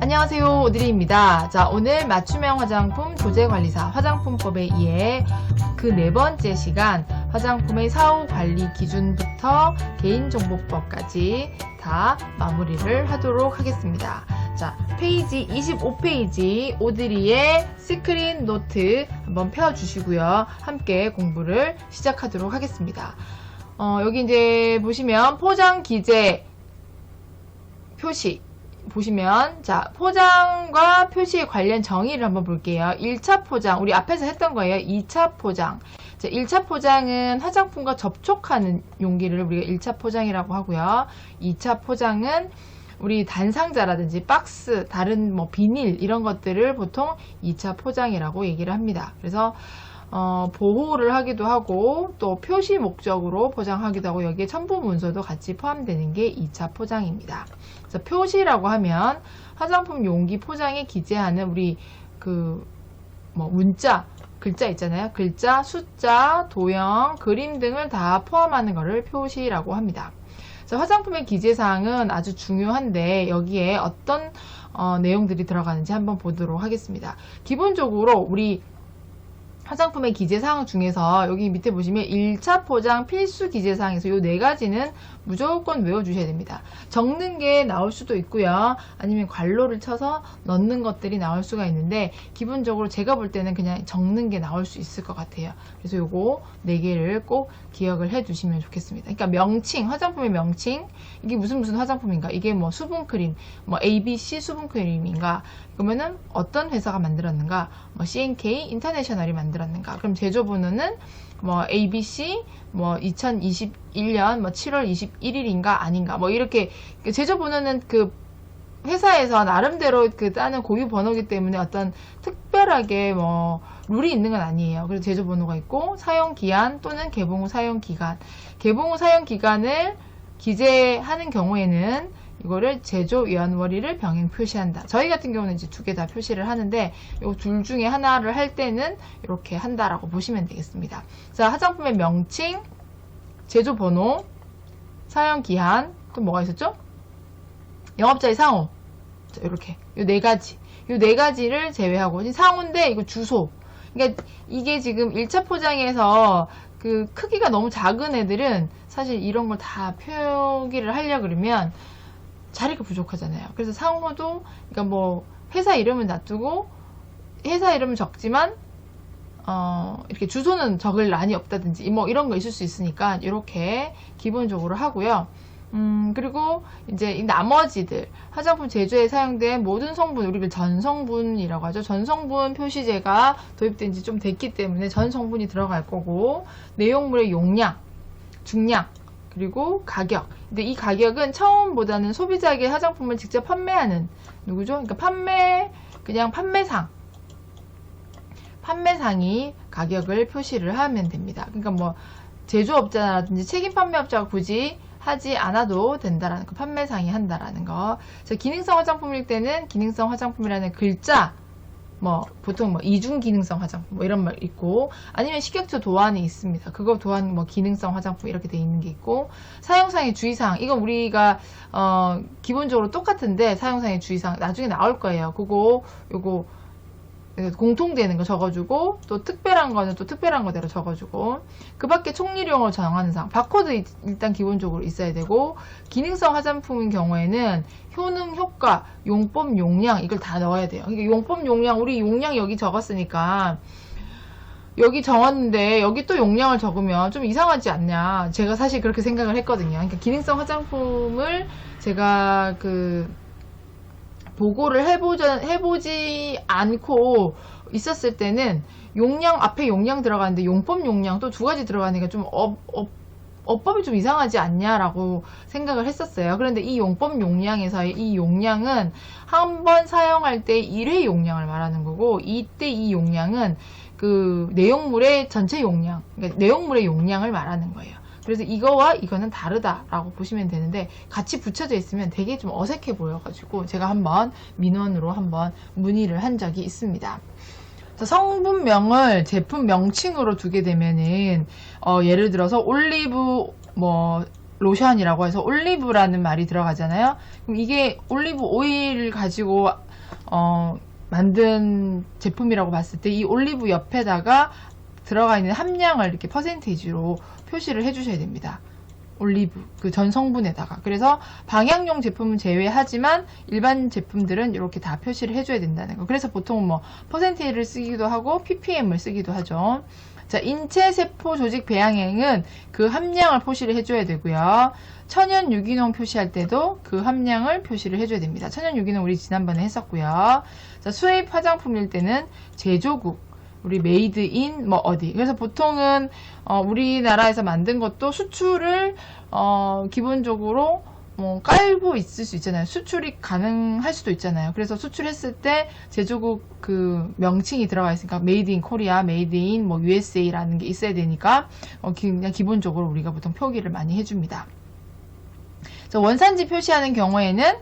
안녕하세요, 오드리입니다. 자, 오늘 맞춤형 화장품 조제관리사 화장품법에 의해 그 4번째 시간 화장품의 사후 관리 기준부터 개인정보법까지 다 마무리를 하도록 하겠습니다. 자, 페이지 25페이지 오드리의 스크린 노트 한번 펴주시고요. 함께 공부를 시작하도록 하겠습니다. 여기 이제 보시면 포장 기재 표시 보시면, 자, 포장과 표시에 관련 정의를 한번 볼게요. 1차 포장, 우리 앞에서 했던 거예요. 2차 포장. 자, 1차 포장은 화장품과 접촉하는 용기를 우리가 1차 포장이라고 하고요. 2차 포장은 우리 단상자라든지 박스, 다른 뭐 비닐 이런 것들을 보통 2차 포장이라고 얘기를 합니다. 그래서 보호를 하기도 하고 또 표시 목적으로 포장하기도 하고 여기에 첨부 문서도 같이 포함되는 게 2차 포장입니다. 그래서 표시라고 하면 화장품 용기 포장에 기재하는 우리 문자, 글자 있잖아요. 글자, 숫자, 도형, 그림 등을 다 포함하는 것을 표시라고 합니다. 그래서 화장품의 기재사항은 아주 중요한데 여기에 어떤 내용들이 들어가는지 한번 보도록 하겠습니다. 기본적으로 우리 화장품의 기재사항 중에서 여기 밑에 보시면 1차 포장 필수 기재사항에서 이 4가지는 무조건 외워주셔야 됩니다. 적는 게 나올 수도 있고요. 아니면 괄호를 쳐서 넣는 것들이 나올 수가 있는데 기본적으로 제가 볼 때는 그냥 적는 게 나올 수 있을 것 같아요. 그래서 요거 4개를 꼭 기억을 해 두시면 좋겠습니다. 그러니까 명칭, 화장품의 명칭, 이게 무슨 화장품인가, 이게 뭐 수분크림, 뭐 ABC 수분크림인가, 그러면은 어떤 회사가 만들었는가, 뭐 C&K 인터내셔널이 만들었는가, 그럼 제조번호는 뭐 ABC 뭐 2021년 뭐 7월 21일인가 아닌가, 뭐 이렇게 제조번호는 그 회사에서 나름대로 그 따는 고유 번호이기 때문에 어떤 특별하게 뭐 룰이 있는 건 아니에요. 그래서 제조번호가 있고 사용기한 또는 개봉 후 사용기간, 개봉 후 사용기간을 기재하는 경우에는 이거를 제조위원월일을 병행 표시한다. 저희 같은 경우는 이제 2개 다 표시를 하는데 이 둘 중에 하나를 할 때는 이렇게 한다라고 보시면 되겠습니다. 자, 화장품의 명칭, 제조번호, 사용기한, 또 뭐가 있었죠? 영업자의 상호. 자, 이렇게 이 4가지, 이 4가지를 제외하고 상호인데 이거 주소. 그러니까 이게 지금 1차 포장에서 그 크기가 너무 작은 애들은 사실 이런 걸 다 표기를 하려 그러면 자리가 부족하잖아요. 그래서 상호도, 그러니까 뭐 회사 이름은 놔두고 회사 이름은 적지만 이렇게 주소는 적을 란이 없다든지 뭐 이런 거 있을 수 있으니까 이렇게 기본적으로 하고요. 그리고 이제 이 나머지들 화장품 제조에 사용된 모든 성분, 우리가 전성분이라고 하죠. 전성분 표시제가 도입된 지 좀 됐기 때문에 전성분이 들어갈 거고, 내용물의 용량, 중량, 그리고 가격. 근데 이 가격은 처음보다는 소비자에게 화장품을 직접 판매하는 누구죠? 그러니까 그냥 판매상이 가격을 표시를 하면 됩니다. 그러니까 뭐 제조업자라든지 책임 판매업자가 굳이 하지 않아도 된다라는 거, 판매상이 한다라는 거. 기능성 화장품일 때는 기능성 화장품이라는 글자, 뭐 보통 뭐 이중 기능성 화장품 뭐 이런 말 있고, 아니면 식약처 도안이 있습니다. 그거 도안 뭐 기능성 화장품 이렇게 돼 있는 게 있고, 사용상의 주의사항, 이거 우리가 기본적으로 똑같은데 사용상의 주의사항 나중에 나올 거예요. 요거 공통되는 거 적어주고, 또 특별한 거는 또 특별한 거대로 적어주고, 그 밖에 총리용으로 정하는 사항, 바코드 일단 기본적으로 있어야 되고, 기능성 화장품인 경우에는 효능, 효과, 용법, 용량 이걸 다 넣어야 돼요. 그러니까 용법, 용량, 우리 용량 여기 적었으니까 여기 적었는데 여기 또 용량을 적으면 좀 이상하지 않냐, 제가 사실 그렇게 생각을 했거든요. 그러니까 기능성 화장품을 제가 보고를 해보지 않고 있었을 때는 용량, 앞에 용량 들어가는데 용법 용량 또 2가지 들어가니까 좀 어법이 좀 이상하지 않냐라고 생각을 했었어요. 그런데 이 용법 용량에서의 이 용량은 한 번 사용할 때 1회 용량을 말하는 거고, 이때 이 용량은 그 내용물의 전체 용량, 그러니까 내용물의 용량을 말하는 거예요. 그래서 이거와 이거는 다르다라고 보시면 되는데, 같이 붙여져 있으면 되게 좀 어색해 보여가지고 제가 한번 민원으로 한번 문의를 한 적이 있습니다. 성분명을 제품 명칭으로 두게 되면은 예를 들어서 올리브 뭐 로션이라고 해서 올리브라는 말이 들어가잖아요. 그럼 이게 올리브 오일을 가지고 만든 제품이라고 봤을 때 이 올리브 옆에다가 들어가 있는 함량을 이렇게 퍼센테이지로 표시를 해주셔야 됩니다. 올리브 그 전 성분에다가. 그래서 방향용 제품은 제외하지만 일반 제품들은 이렇게 다 표시를 해줘야 된다는 거. 그래서 보통 뭐 퍼센테이지를 쓰기도 하고 ppm을 쓰기도 하죠. 자, 인체 세포 조직 배양액은 그 함량을 표시를 해줘야 되고요. 천연 유기농 표시할 때도 그 함량을 표시를 해줘야 됩니다. 천연 유기농 우리 지난번에 했었고요. 자, 수입 화장품일 때는 제조국, 우리 메이드 인 뭐 어디. 그래서 보통은 우리나라에서 만든 것도 수출을 기본적으로 뭐 깔고 있을 수 있잖아요. 수출이 가능할 수도 있잖아요. 그래서 수출했을 때 제조국 그 명칭이 들어가 있으니까 메이드 인 코리아, 메이드 인 뭐 USA라는 게 있어야 되니까 그냥 기본적으로 우리가 보통 표기를 많이 해줍니다. 원산지 표시하는 경우에는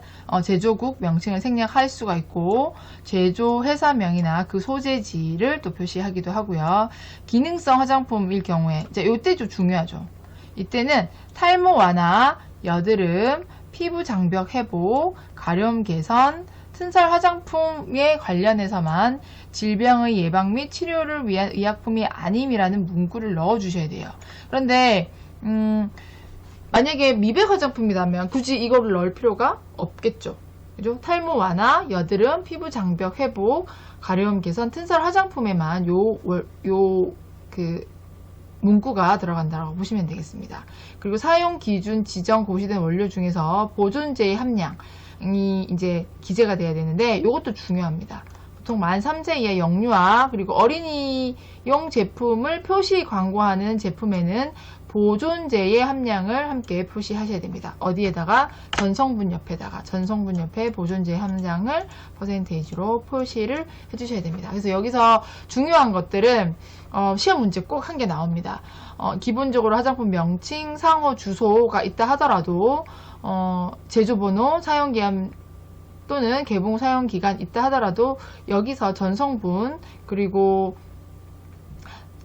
제조국 명칭을 생략할 수가 있고 제조 회사명이나 그 소재지를 또 표시하기도 하고요. 기능성 화장품일 경우에 이때 좀 중요하죠. 이때는 탈모 완화, 여드름, 피부 장벽 회복, 가려움 개선, 튼살 화장품에 관련해서만 질병의 예방 및 치료를 위한 의약품이 아님이라는 문구를 넣어 주셔야 돼요. 그런데 만약에 미백 화장품이라면 굳이 이거를 넣을 필요가 없겠죠. 그죠? 탈모 완화, 여드름, 피부 장벽 회복, 가려움 개선, 튼살 화장품에만 그 문구가 들어간다고 보시면 되겠습니다. 그리고 사용 기준 지정 고시된 원료 중에서 보존제의 함량이 이제 기재가 돼야 되는데 이것도 중요합니다. 보통 만 3세 이하 영유아 그리고 어린이용 제품을 표시 광고하는 제품에는 보존제의 함량을 함께 표시하셔야 됩니다. 어디에다가 전성분 옆에 보존제의 함량을 퍼센테이지로 표시를 해주셔야 됩니다. 그래서 여기서 중요한 것들은 시험 문제 꼭 한 개 나옵니다. 기본적으로 화장품 명칭, 상호, 주소가 있다 하더라도 제조번호, 사용기한 또는 개봉 사용기간 있다 하더라도 여기서 전성분 그리고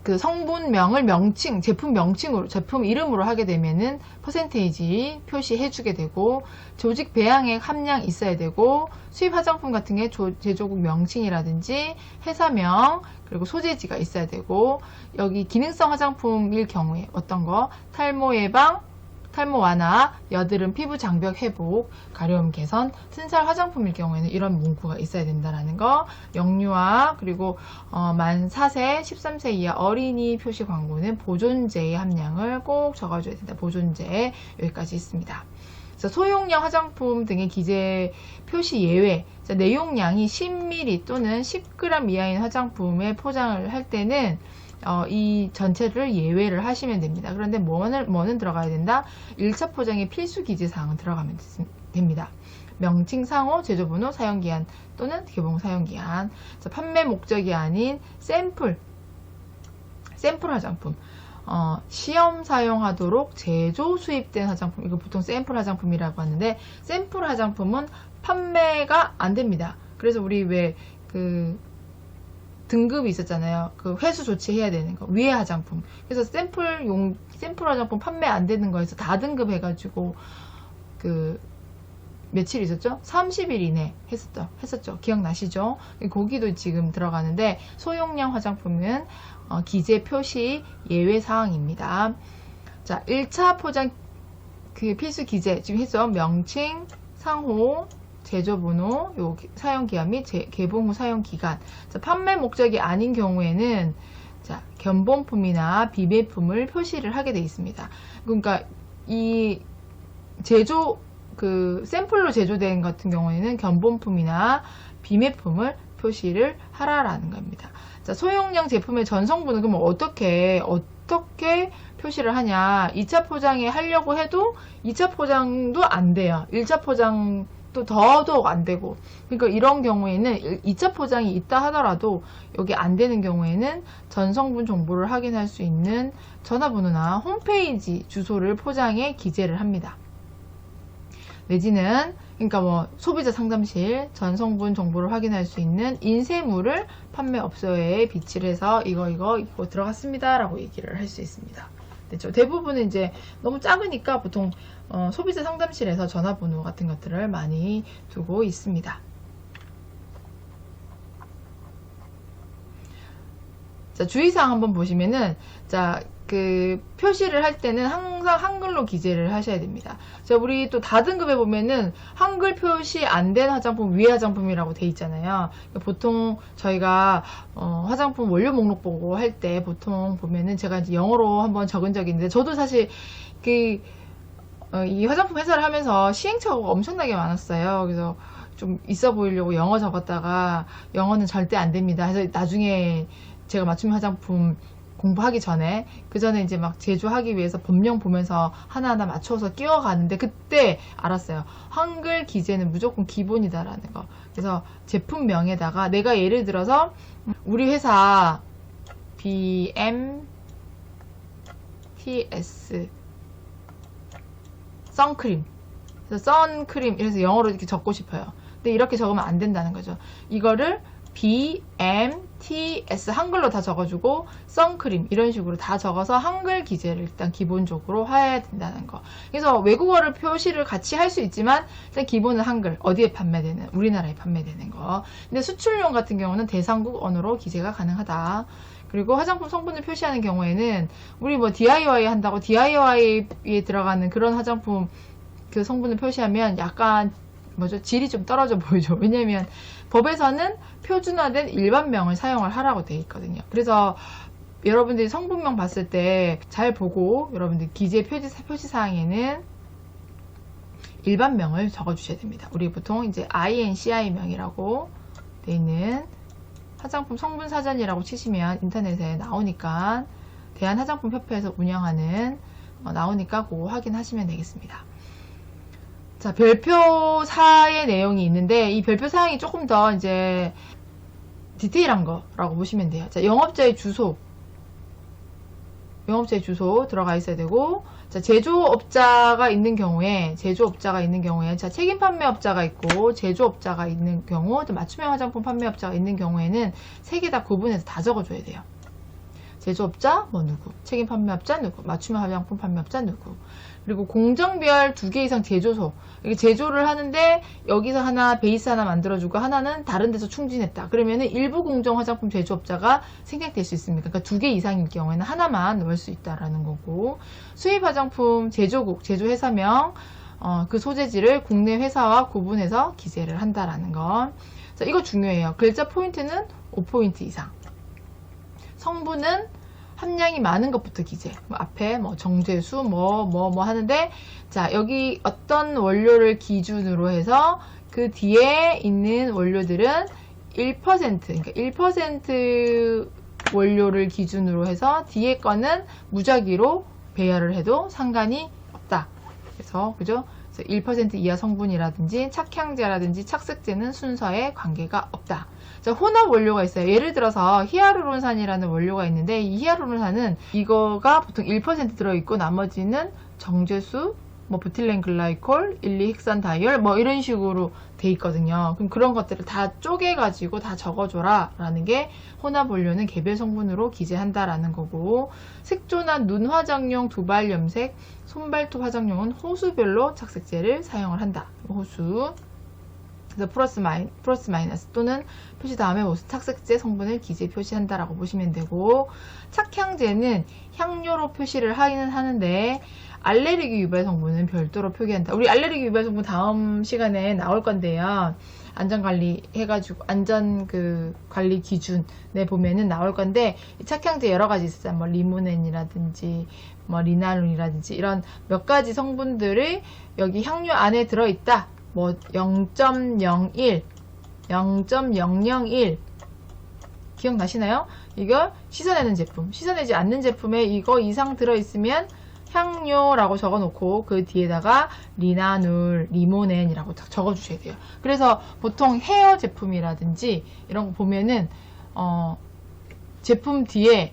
그 성분명을 명칭, 제품 명칭으로, 제품 이름으로 하게 되면은 퍼센테이지 표시해주게 되고, 조직 배양액 함량 있어야 되고, 수입 화장품 같은 게 제조국 명칭이라든지, 회사명, 그리고 소재지가 있어야 되고, 여기 기능성 화장품일 경우에 어떤 거, 탈모 예방, 탈모 완화, 여드름 피부 장벽 회복, 가려움 개선, 튼살 화장품일 경우에는 이런 문구가 있어야 된다는 거. 영유아 그리고 만 4세, 13세 이하 어린이 표시 광고는 보존제의 함량을 꼭 적어줘야 된다. 보존제 여기까지 있습니다. 소용량 화장품 등의 기재 표시 예외, 내용량이 10ml 또는 10g 이하인 화장품에 포장을 할 때는 이 전체를 예외를 하시면 됩니다. 그런데 뭐는 들어가야 된다? 1차 포장의 필수 기재사항은 들어가면 됩니다. 명칭, 상호, 제조번호, 사용기한 또는 개봉 사용기한. 판매 목적이 아닌 샘플 화장품. 시험 사용하도록 제조 수입된 화장품. 이거 보통 샘플 화장품이라고 하는데 샘플 화장품은 판매가 안 됩니다. 그래서 우리 왜 등급이 있었잖아요. 그 회수 조치해야 되는 거. 위에 화장품. 그래서 샘플 화장품 판매 안 되는 거에서 다등급 해가지고, 며칠 있었죠? 30일 이내 했었죠. 기억나시죠? 거기도 지금 들어가는데, 소용량 화장품은, 기재 표시 예외 사항입니다. 자, 1차 포장, 필수 기재. 지금 했죠? 명칭, 상호, 제조번호, 요 사용기한 및 개봉 후 사용기간. 판매 목적이 아닌 경우에는 견본품이나 비매품을 표시를 하게 되어 있습니다. 그러니까 이 샘플로 제조된 같은 경우에는 견본품이나 비매품을 표시를 하라라는 겁니다. 소용량 제품의 전성분은 그러면 어떻게 표시를 하냐? 2차 포장에 하려고 해도 2차 포장도 안 돼요. 1차 포장 또 더더욱 안 되고. 그러니까 이런 경우에는 2차 포장이 있다 하더라도 여기 안 되는 경우에는 전성분 정보를 확인할 수 있는 전화번호나 홈페이지 주소를 포장에 기재를 합니다. 내지는 그러니까 소비자 상담실 전성분 정보를 확인할 수 있는 인쇄물을 판매업소에 비치를 해서 이거 들어갔습니다 라고 얘기를 할 수 있습니다. 됐죠? 대부분은 이제 너무 작으니까 보통 소비자 상담실에서 전화번호 같은 것들을 많이 두고 있습니다. 자, 주의사항 한번 보시면은, 자, 그 표시를 할 때는 항상 한글로 기재를 하셔야 됩니다. 자, 우리 또 다등급에 보면은 한글 표시 안 된 화장품 위에 화장품이라고 돼 있잖아요. 보통 저희가 화장품 원료 목록 보고 할 때 보통 보면은 제가 이제 영어로 한번 적은 적이 있는데, 저도 사실 이 화장품 회사를 하면서 시행착오가 엄청나게 많았어요. 그래서 좀 있어 보이려고 영어 적었다가 영어는 절대 안 됩니다. 그래서 나중에 제가 맞춤 화장품 공부하기 전에, 그 전에 이제 막 제조하기 위해서 법령 보면서 하나하나 맞춰서 끼워가는데, 그때 알았어요. 한글 기재는 무조건 기본이다라는 거. 그래서 제품명에다가 내가 예를 들어서 우리 회사 BMTS 선크림, 그래서 선크림 이래서 영어로 이렇게 적고 싶어요. 근데 이렇게 적으면 안 된다는 거죠. 이거를 BMTS 한글로 다 적어주고 선크림 이런 식으로 다 적어서 한글 기재를 일단 기본적으로 해야 된다는 거. 그래서 외국어를 표시를 같이 할 수 있지만 일단 기본은 한글, 어디에 판매되는, 우리나라에 판매되는 거. 근데 수출용 같은 경우는 대상국 언어로 기재가 가능하다. 그리고 화장품 성분을 표시하는 경우에는 우리 뭐 DIY 한다고 DIY에 들어가는 그런 화장품 그 성분을 표시하면 약간 질이 좀 떨어져 보이죠. 왜냐면 법에서는 표준화된 일반명을 사용을 하라고 되어 있거든요. 그래서 여러분들이 성분명 봤을 때 잘 보고 여러분들 기재 표시사항에는 일반명을 적어 주셔야 됩니다. 우리 보통 이제 INCI명이라고 되어 있는 화장품 성분 사전이라고 치시면 인터넷에 나오니까, 대한화장품협회에서 운영하는 나오니까 그거 확인하시면 되겠습니다. 자, 별표사의 내용이 있는데 이 별표사항이 조금 더 이제 디테일한 거라고 보시면 돼요. 자, 영업자의 주소 들어가 있어야 되고, 자, 제조업자가 있는 경우에 자, 책임 판매업자가 있고 제조업자가 있는 경우, 또 맞춤형 화장품 판매업자가 있는 경우에는 세 개 다 구분해서 다 적어줘야 돼요. 제조업자 뭐 누구, 책임 판매업자 누구, 맞춤형 화장품 판매업자 누구. 그리고 공정별 2개 이상 제조소, 이게 제조를 하는데 여기서 하나 베이스 하나 만들어주고 하나는 다른 데서 충진했다. 그러면은 일부 공정 화장품 제조업자가 생략될 수 있습니다. 그러니까 2개 이상일 경우에는 하나만 넣을 수 있다라는 거고, 수입 화장품 제조국, 제조회사명, 그 소재지를 국내 회사와 구분해서 기재를 한다라는 거. 자, 이거 중요해요. 글자 포인트는 5포인트 이상. 성분은 함량이 많은 것부터 기재. 앞에 뭐 정제수 뭐 하는데, 자, 여기 어떤 원료를 기준으로 해서 그 뒤에 있는 원료들은 1%, 그러니까 1% 원료를 기준으로 해서 뒤에 거는 무작위로 배열을 해도 상관이 없다. 그래서 그죠? 1% 이하 성분이라든지 착향제라든지 착색제는 순서에 관계가 없다. 자, 혼합 원료가 있어요. 예를 들어서 히아루론산이라는 원료가 있는데, 이 히아루론산은 이거가 보통 1% 들어있고 나머지는 정제수, 뭐 부틸렌 글라이콜, 일리헥산 다이얼 뭐 이런 식으로 돼 있거든요. 그럼 그런 것들을 다 쪼개가지고 다 적어줘라 라는 게 혼합 원료는 개별 성분으로 기재한다라는 거고, 색조나 눈 화장용 두발 염색, 손발톱 화장용은 호수별로 착색제를 사용을 한다. 호수. 그래서 플러스 마이너스 또는 표시 다음에 무슨 착색제 성분을 기재 표시한다라고 보시면 되고, 착향제는 향료로 표시를 하는데 알레르기 유발 성분은 별도로 표기한다. 우리 알레르기 유발 성분 다음 시간에 나올 건데요. 안전관리 해가지고 안전 관리 기준에 보면은 나올 건데, 착향제 여러 가지 있어요. 뭐 리모넨이라든지 뭐 리나룬이라든지 이런 몇 가지 성분들이 여기 향료 안에 들어있다. 뭐 0.01, 0.001 기억나시나요? 이거 씻어내는 제품, 씻어내지 않는 제품에 이거 이상 들어있으면 향료라고 적어놓고 그 뒤에다가 리나눌, 리모넨이라고 적어주셔야 돼요. 그래서 보통 헤어 제품이라든지 이런 거 보면은 제품 뒤에,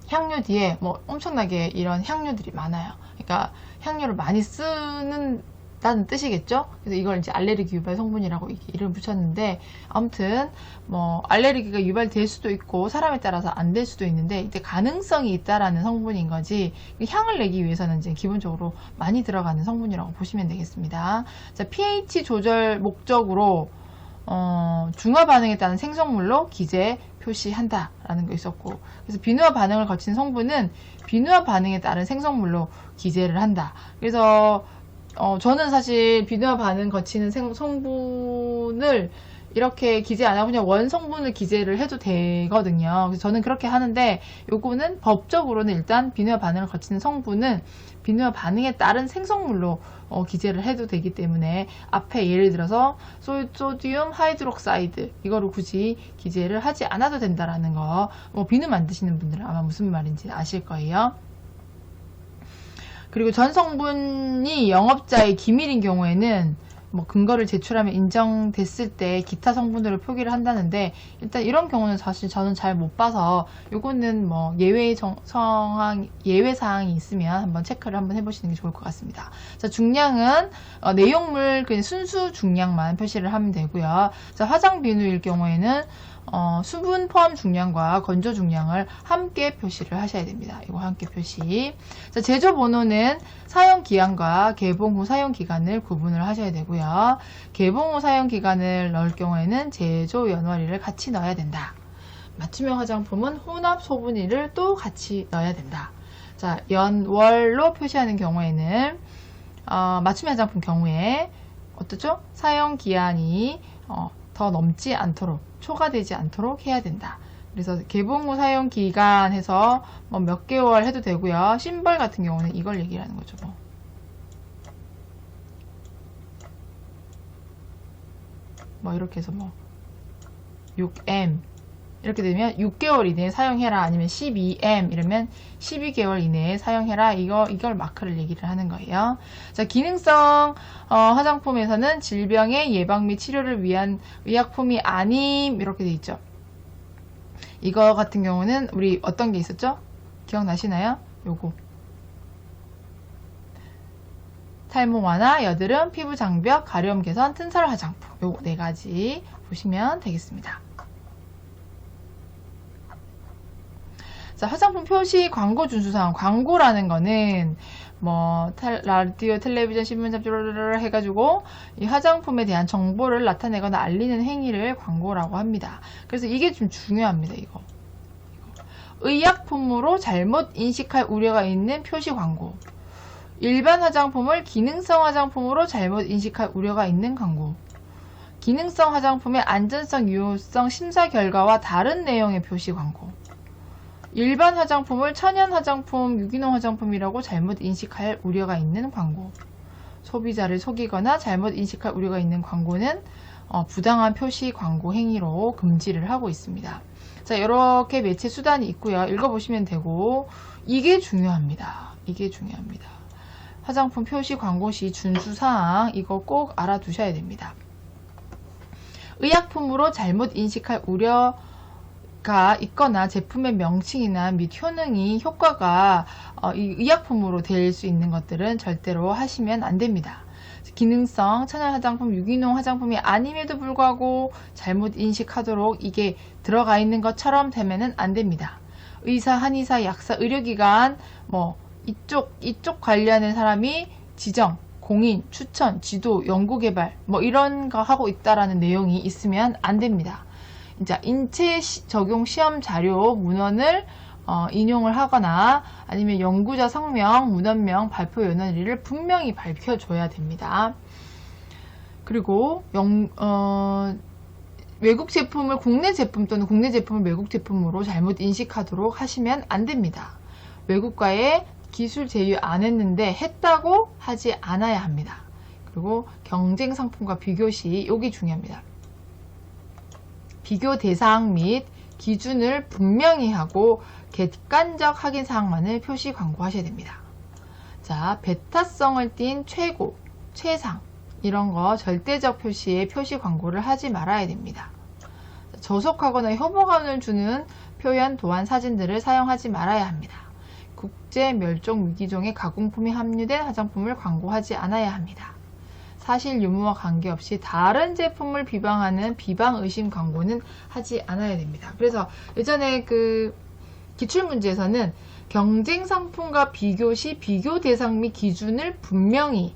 향료 뒤에 뭐 엄청나게 이런 향료들이 많아요. 그러니까 향료를 많이 쓰는 다는 뜻이겠죠? 그래서 이걸 이제 알레르기 유발 성분이라고 이름을 붙였는데, 아무튼 뭐 알레르기가 유발될 수도 있고 사람에 따라서 안 될 수도 있는데, 이때 가능성이 있다라는 성분인 거지, 향을 내기 위해서는 이제 기본적으로 많이 들어가는 성분이라고 보시면 되겠습니다. 자, pH 조절 목적으로 중화 반응에 따른 생성물로 기재 표시한다라는 거 있었고, 그래서 비누화 반응을 거친 성분은 비누화 반응에 따른 생성물로 기재를 한다. 그래서 저는 사실 비누화 반응 거치는 성분을 이렇게 기재 안 하고 그냥 원성분을 기재를 해도 되거든요. 그래서 저는 그렇게 하는데, 요거는 법적으로는 일단 비누화 반응을 거치는 성분은 비누화 반응에 따른 생성물로 기재를 해도 되기 때문에 앞에 예를 들어서 소디움 하이드록사이드 이거를 굳이 기재를 하지 않아도 된다라는 거, 비누 만드시는 분들은 아마 무슨 말인지 아실 거예요. 그리고 전 성분이 영업자의 기밀인 경우에는 근거를 제출하면 인정됐을 때 기타 성분으로 표기를 한다는데, 일단 이런 경우는 사실 저는 잘 못 봐서 요거는 예외 사항이 있으면 한번 체크를 한번 해보시는 게 좋을 것 같습니다. 자, 중량은 내용물 그냥 순수 중량만 표시를 하면 되고요. 자, 화장 비누일 경우에는 수분 포함 중량과 건조 중량을 함께 표시를 하셔야 됩니다. 이거 함께 표시. 자, 제조 번호는 사용 기한과 개봉 후 사용 기간을 구분을 하셔야 되고요. 개봉 후 사용 기간을 넣을 경우에는 제조 연월일을 같이 넣어야 된다. 맞춤형 화장품은 혼합 소분일을 또 같이 넣어야 된다. 자, 연월로 표시하는 경우에는 맞춤형 화장품 경우에 어떻죠? 사용 기한이 더 넘지 않도록, 초과되지 않도록 해야 된다. 그래서 개봉 후 사용 기간 해서 몇 개월 해도 되고요. 심벌 같은 경우는 이걸 얘기를 하는 거죠. 이렇게 해서 6M 이렇게 되면 6개월 이내에 사용해라, 아니면 12M 이러면 12개월 이내에 사용해라, 이걸 마크를 얘기를 하는 거예요. 자, 기능성 화장품에서는 질병의 예방 및 치료를 위한 의약품이 아님 이렇게 돼 있죠. 이거 같은 경우는 우리 어떤 게 있었죠? 기억나시나요? 요거 탈모 완화, 여드름, 피부 장벽, 가려움 개선, 튼살 화장품, 요거 4가지 보시면 되겠습니다. 자, 화장품 표시 광고 준수사항. 광고라는 거는 라디오, 텔레비전, 신문, 잡지 해가지고 이 화장품에 대한 정보를 나타내거나 알리는 행위를 광고라고 합니다. 그래서 이게 좀 중요합니다. 이거. 의약품으로 잘못 인식할 우려가 있는 표시 광고. 일반 화장품을 기능성 화장품으로 잘못 인식할 우려가 있는 광고. 기능성 화장품의 안전성, 유효성 심사 결과와 다른 내용의 표시 광고. 일반 화장품을 천연 화장품, 유기농 화장품이라고 잘못 인식할 우려가 있는 광고. 소비자를 속이거나 잘못 인식할 우려가 있는 광고는 부당한 표시 광고 행위로 금지를 하고 있습니다. 자, 이렇게 매체 수단이 있고요. 읽어보시면 되고, 이게 중요합니다. 이게 중요합니다. 화장품 표시 광고 시 준수사항, 이거 꼭 알아두셔야 됩니다. 의약품으로 잘못 인식할 우려가 있거나 제품의 명칭이나 및 효능이 효과가 이 의약품으로 될 수 있는 것들은 절대로 하시면 안 됩니다. 기능성 천연 화장품, 유기농 화장품이 아님에도 불구하고 잘못 인식하도록 이게 들어가 있는 것처럼 되면은 안 됩니다. 의사, 한의사, 약사, 의료기관 이쪽 관련된 사람이 지정, 공인, 추천, 지도, 연구개발 이런 거 하고 있다라는 내용이 있으면 안 됩니다. 이제 인체 적용 시험 자료 문헌을 인용을 하거나 아니면 연구자 성명, 문헌명, 발표 연원일을 분명히 밝혀줘야 됩니다. 그리고 외국 제품을 국내 제품 또는 국내 제품을 외국 제품으로 잘못 인식하도록 하시면 안 됩니다. 외국과의 기술 제휴 안 했는데 했다고 하지 않아야 합니다. 그리고 경쟁 상품과 비교 시 여기 중요합니다. 비교 대상 및 기준을 분명히 하고 객관적 확인 사항만을 표시 광고하셔야 됩니다. 자, 베타성을 띤 최고, 최상 이런 거 절대적 표시에 표시 광고를 하지 말아야 됩니다. 저속하거나 혐오감을 주는 표현 또한 사진들을 사용하지 말아야 합니다. 국제 멸종 위기종의 가공품이 함유된 화장품을 광고하지 않아야 합니다. 사실 유무와 관계없이 다른 제품을 비방하는 비방 의심 광고는 하지 않아야 됩니다. 그래서 예전에 그 기출문제에서는 경쟁 상품과 비교 시 비교 대상 및 기준을 분명히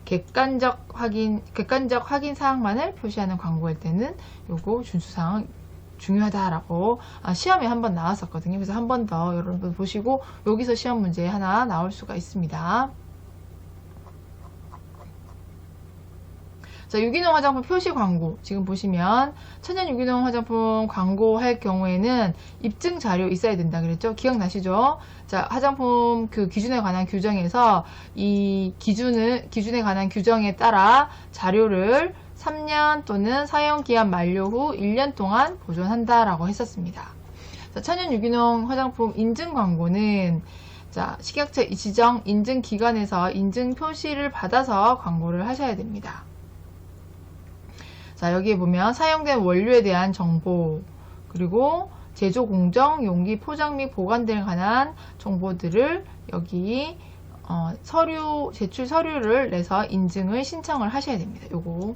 객관적 확인 사항만을 표시하는 광고일 때는 요거 준수사항 중요하다라고 시험에 한번 나왔었거든요. 그래서 한 번 더 여러분 보시고 여기서 시험 문제 하나 나올 수가 있습니다. 자, 유기농 화장품 표시 광고 지금 보시면 천연 유기농 화장품 광고할 경우에는 입증 자료 있어야 된다 그랬죠? 기억나시죠? 자, 화장품 그 기준에 관한 규정에서 이 기준에 관한 규정에 따라 자료를 3년 또는 사용기한 만료 후 1년 동안 보존한다라고 했었습니다. 자, 천연 유기농 화장품 인증 광고는 자, 식약처 지정 인증 기관에서 인증 표시를 받아서 광고를 하셔야 됩니다. 자, 여기에 보면 사용된 원료에 대한 정보, 그리고 제조 공정, 용기, 포장 및 보관 등에 관한 정보들을 여기 제출 서류를 내서 인증을 신청을 하셔야 됩니다. 요거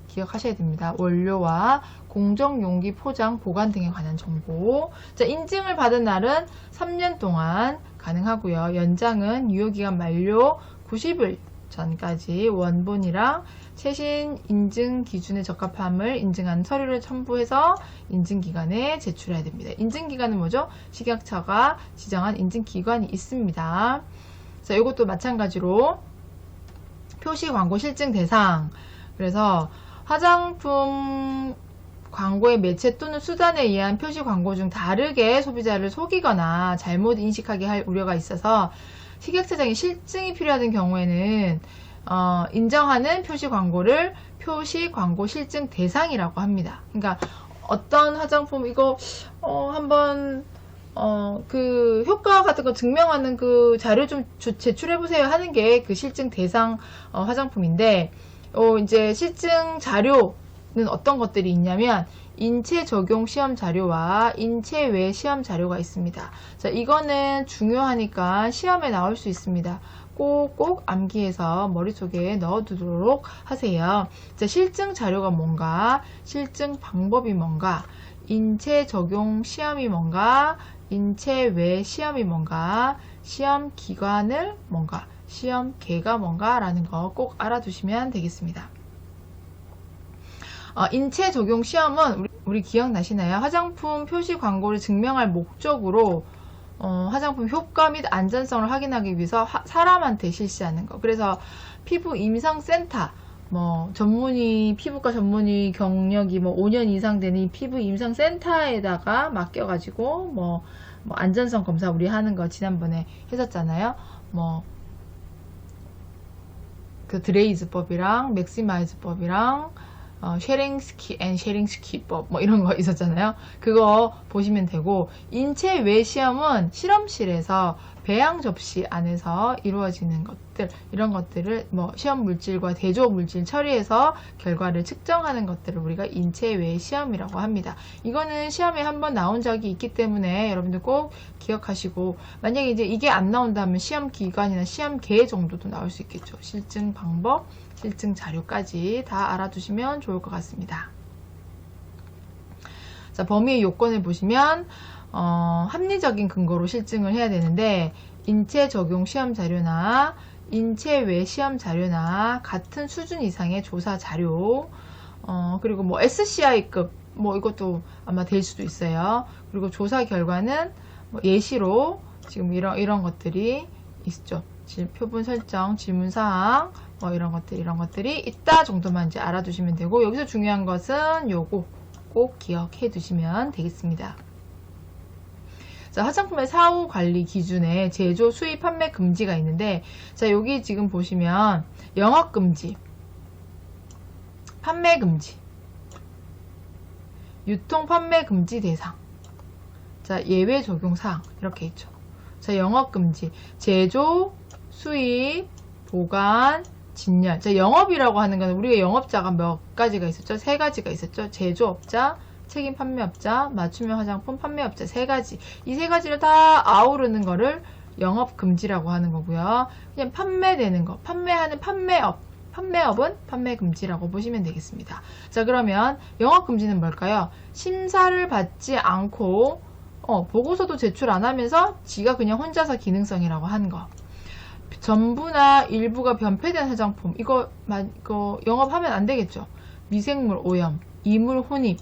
기억하셔야 됩니다. 원료와 공정, 용기, 포장, 보관 등에 관한 정보. 자, 인증을 받은 날은 3년 동안 가능하고요. 연장은 유효기간 만료 90일 전까지 원본이랑 최신 인증 기준에 적합함을 인증한 서류를 첨부해서 인증기관에 제출해야 됩니다. 인증기관은 뭐죠? 식약처가 지정한 인증기관이 있습니다. 자, 이것도 마찬가지로 표시 광고 실증 대상. 그래서 화장품 광고의 매체 또는 수단에 의한 표시 광고 중 다르게 소비자를 속이거나 잘못 인식하게 할 우려가 있어서 식약처장의 실증이 필요하던 경우에는 인정하는 표시 광고를 표시 광고 실증 대상이라고 합니다. 그러니까 어떤 화장품 이거 한번 그 효과 같은 거 증명하는 그 자료 좀 제출해 보세요 하는 게 그 실증 대상 화장품인데 이제 실증 자료는 어떤 것들이 있냐면 인체 적용 시험 자료와 인체 외 시험 자료가 있습니다. 자, 이거는 중요하니까 시험에 나올 수 있습니다. 꼭꼭 암기해서 머릿속에 넣어두도록 하세요. 자, 실증 자료가 뭔가, 실증 방법이 뭔가, 인체 적용 시험이 뭔가, 인체 외 시험이 뭔가, 시험 기관을 뭔가, 시험 계가 뭔가 라는 거 꼭 알아두시면 되겠습니다. 인체 적용 시험은 우리 기억나시나요? 화장품 표시 광고를 증명할 목적으로 화장품 효과 및 안전성을 확인하기 위해서 사람한테 실시하는 거. 그래서 피부 임상센터, 피부과 전문의 경력이 5년 이상 되는 이 피부 임상센터에다가 맡겨가지고 안전성 검사 우리 하는 거 지난번에 했었잖아요. 그 드레이즈법이랑 맥시마이즈법이랑 쉐링스키 앤 쉐링스키법 이런 거 있었잖아요. 그거 보시면 되고, 인체 외 시험은 실험실에서 배양 접시 안에서 이루어지는 것들, 이런 것들을 시험 물질과 대조 물질 처리해서 결과를 측정하는 것들을 우리가 인체 외 시험이라고 합니다. 이거는 시험에 한번 나온 적이 있기 때문에 여러분들 꼭 기억하시고, 만약에 이제 이게 안 나온다면 시험 기간이나 시험 계획 정도도 나올 수 있겠죠. 실증 방법, 실증 자료까지 다 알아두시면 좋을 것 같습니다. 자, 범위의 요건을 보시면 합리적인 근거로 실증을 해야 되는데, 인체 적용 시험 자료나 인체 외 시험 자료나 같은 수준 이상의 조사 자료, 그리고 SCI급 이것도 아마 될 수도 있어요. 그리고 조사 결과는 예시로 지금 이런 것들이 있죠. 표본 설정, 질문사항, 이런 것들이 있다 정도만 이제 알아두시면 되고, 여기서 중요한 것은 요거 꼭 기억해 두시면 되겠습니다. 자, 화장품의 사후 관리 기준에 제조, 수입, 판매 금지가 있는데, 자, 여기 지금 보시면 영업 금지, 판매 금지, 유통 판매 금지 대상, 자, 예외 적용 사항 이렇게 있죠. 자, 영업 금지, 제조, 수입, 보관, 진열. 자, 영업이라고 하는 건 우리가 영업자가 몇 가지가 있었죠? 3가지가 있었죠. 제조업자, 책임 판매업자, 맞춤형 화장품 판매업자 3가지. 이 3가지를 다 아우르는 거를 영업 금지라고 하는 거고요. 그냥 판매되는 거, 판매하는 판매업은 판매 금지라고 보시면 되겠습니다. 자, 그러면 영업 금지는 뭘까요? 심사를 받지 않고 보고서도 제출 안 하면서 지가 그냥 혼자서 기능성이라고 하는 거. 전부나 일부가 변폐된 화장품, 이거 영업하면 안 되겠죠. 미생물 오염, 이물 혼입,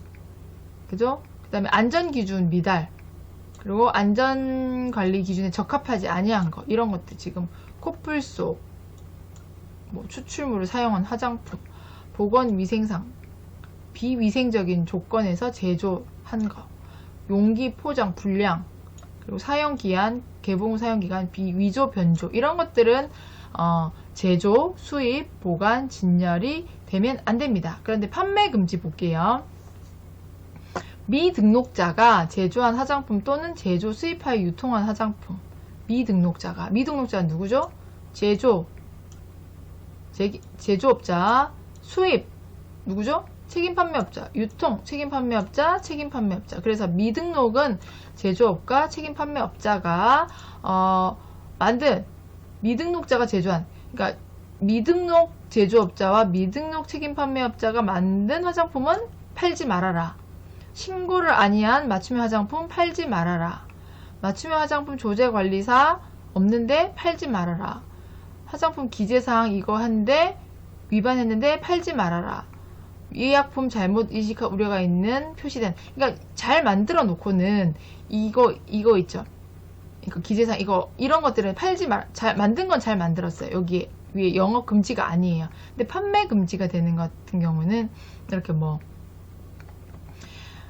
그죠? 그 다음에 안전기준 미달, 그리고 안전관리 기준에 적합하지 아니한 것, 이런 것들 지금 코뿔 속, 뭐 추출물을 사용한 화장품, 보건위생상, 비위생적인 조건에서 제조한 것, 용기 포장 불량, 그리고 사용기한, 개봉 사용기간, 비위조 변조, 이런 것들은 제조, 수입, 보관, 진열이 되면 안 됩니다. 그런데 판매 금지 볼게요. 미등록자가 제조한 화장품 또는 제조, 수입하여 유통한 화장품. 미등록자는 누구죠? 제조업자, 수입, 누구죠? 책임 판매업자, 유통, 책임 판매업자, 책임 판매업자. 그래서 미등록은 제조업과 책임 판매업자가 만든, 미등록자가 제조한, 그러니까 미등록 제조업자와 미등록 책임 판매업자가 만든 화장품은 팔지 말아라. 신고를 아니한 맞춤형 화장품 팔지 말아라. 맞춤형 화장품 조제관리사 없는데 팔지 말아라. 화장품 기재사항 이거 한데 위반했는데 팔지 말아라. 의약품 잘못 인식할 우려가 있는 표시된, 그러니까 잘 만들어 놓고는 이거 있죠. 그러니까 기재사항 이런 것들은 팔지 말, 잘 만든 건 잘 만들었어요. 여기 위에 영업 금지가 아니에요. 근데 판매 금지가 되는 것 같은 경우는 이렇게 뭐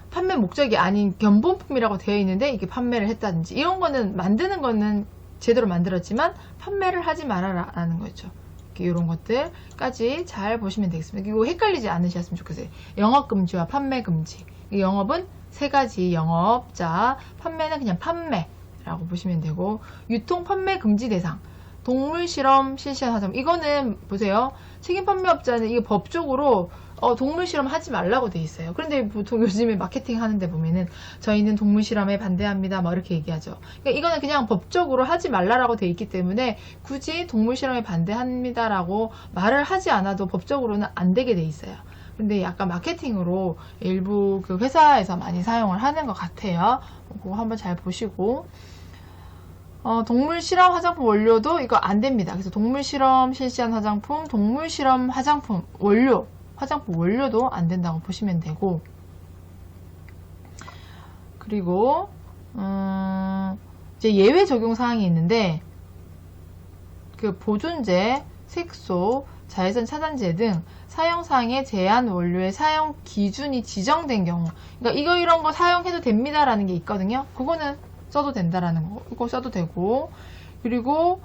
판매 목적이 아닌 견본품이라고 되어 있는데 이게 판매를 했다든지, 이런 거는 만드는 거는 제대로 만들었지만 판매를 하지 말아라 라는 거죠. 이런 것들까지 잘 보시면 되겠습니다. 이거 헷갈리지 않으셨으면 좋겠어요. 영업금지와 판매금지. 영업은 세 가지 영업자, 판매는 그냥 판매라고 보시면 되고, 유통 판매 금지 대상, 동물 실험 실시한 화장품. 이거는 보세요. 책임 판매업자는 이게 법적으로 동물 실험 하지 말라고 돼 있어요. 그런데 보통 요즘에 마케팅 하는데 보면은 저희는 동물 실험에 반대합니다, 뭐 이렇게 얘기하죠. 그러니까 이거는 그냥 법적으로 하지 말라라고 돼 있기 때문에 굳이 동물 실험에 반대합니다라고 말을 하지 않아도 법적으로는 안 되게 돼 있어요. 근데 약간 마케팅으로 일부 그 회사에서 많이 사용을 하는 것 같아요. 그거 한번 잘 보시고. 동물 실험 화장품 원료도 이거 안 됩니다. 그래서 동물 실험 실시한 화장품, 동물 실험 화장품 원료, 화장품 원료도 안 된다고 보시면 되고, 그리고 이제 예외 적용 사항이 있는데, 그 보존제, 색소, 자외선 차단제 등 사용사항의 제한 원료의 사용 기준이 지정된 경우, 그러니까 이런 거 사용해도 됩니다라는 게 있거든요. 그거는 써도 된다라는 거, 이거 써도 되고, 그리고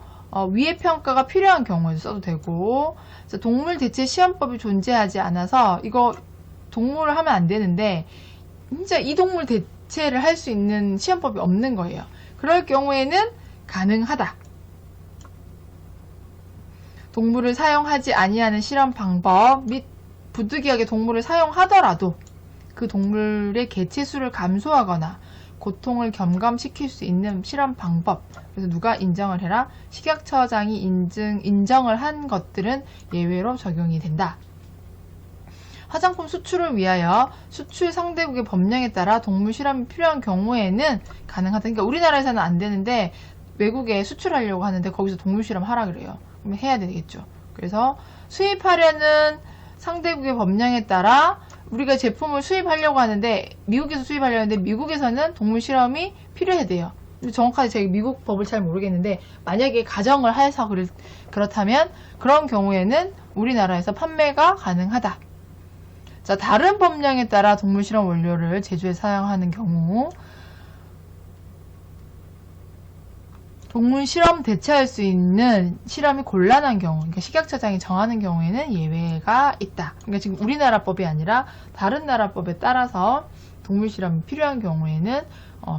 위해 평가가 필요한 경우에도 써도 되고, 동물 대체 시험법이 존재하지 않아서 이거 동물을 하면 안 되는데, 진짜 이 동물 대체를 할 수 있는 시험법이 없는 거예요. 그럴 경우에는 가능하다. 동물을 사용하지 아니하는 실험 방법 및 부득이하게 동물을 사용하더라도 그 동물의 개체수를 감소하거나 고통을 겸감시킬 수 있는 실험 방법. 그래서 누가 인정을 해라? 식약처장이 인정을 한 것들은 예외로 적용이 된다. 화장품 수출을 위하여 수출 상대국의 법령에 따라 동물 실험이 필요한 경우에는 가능하다. 그러니까 우리나라에서는 안 되는데 외국에 수출하려고 하는데 거기서 동물 실험 하라 그래요. 그러면 해야 되겠죠. 그래서 수입하려는 상대국의 법령에 따라 우리가 제품을 수입하려고 하는데, 미국에서 수입하려고 하는데 미국에서는 동물 실험이 필요해야 돼요. 정확하게 제가 미국 법을 잘 모르겠는데, 만약에 가정을 해서 그렇다면 그런 경우에는 우리나라에서 판매가 가능하다. 자, 다른 법령에 따라 동물 실험 원료를 제조해 사용하는 경우, 동물 실험 대체할 수 있는 실험이 곤란한 경우, 그러니까 식약처장이 정하는 경우에는 예외가 있다. 그러니까 지금 우리나라 법이 아니라 다른 나라 법에 따라서 동물 실험이 필요한 경우에는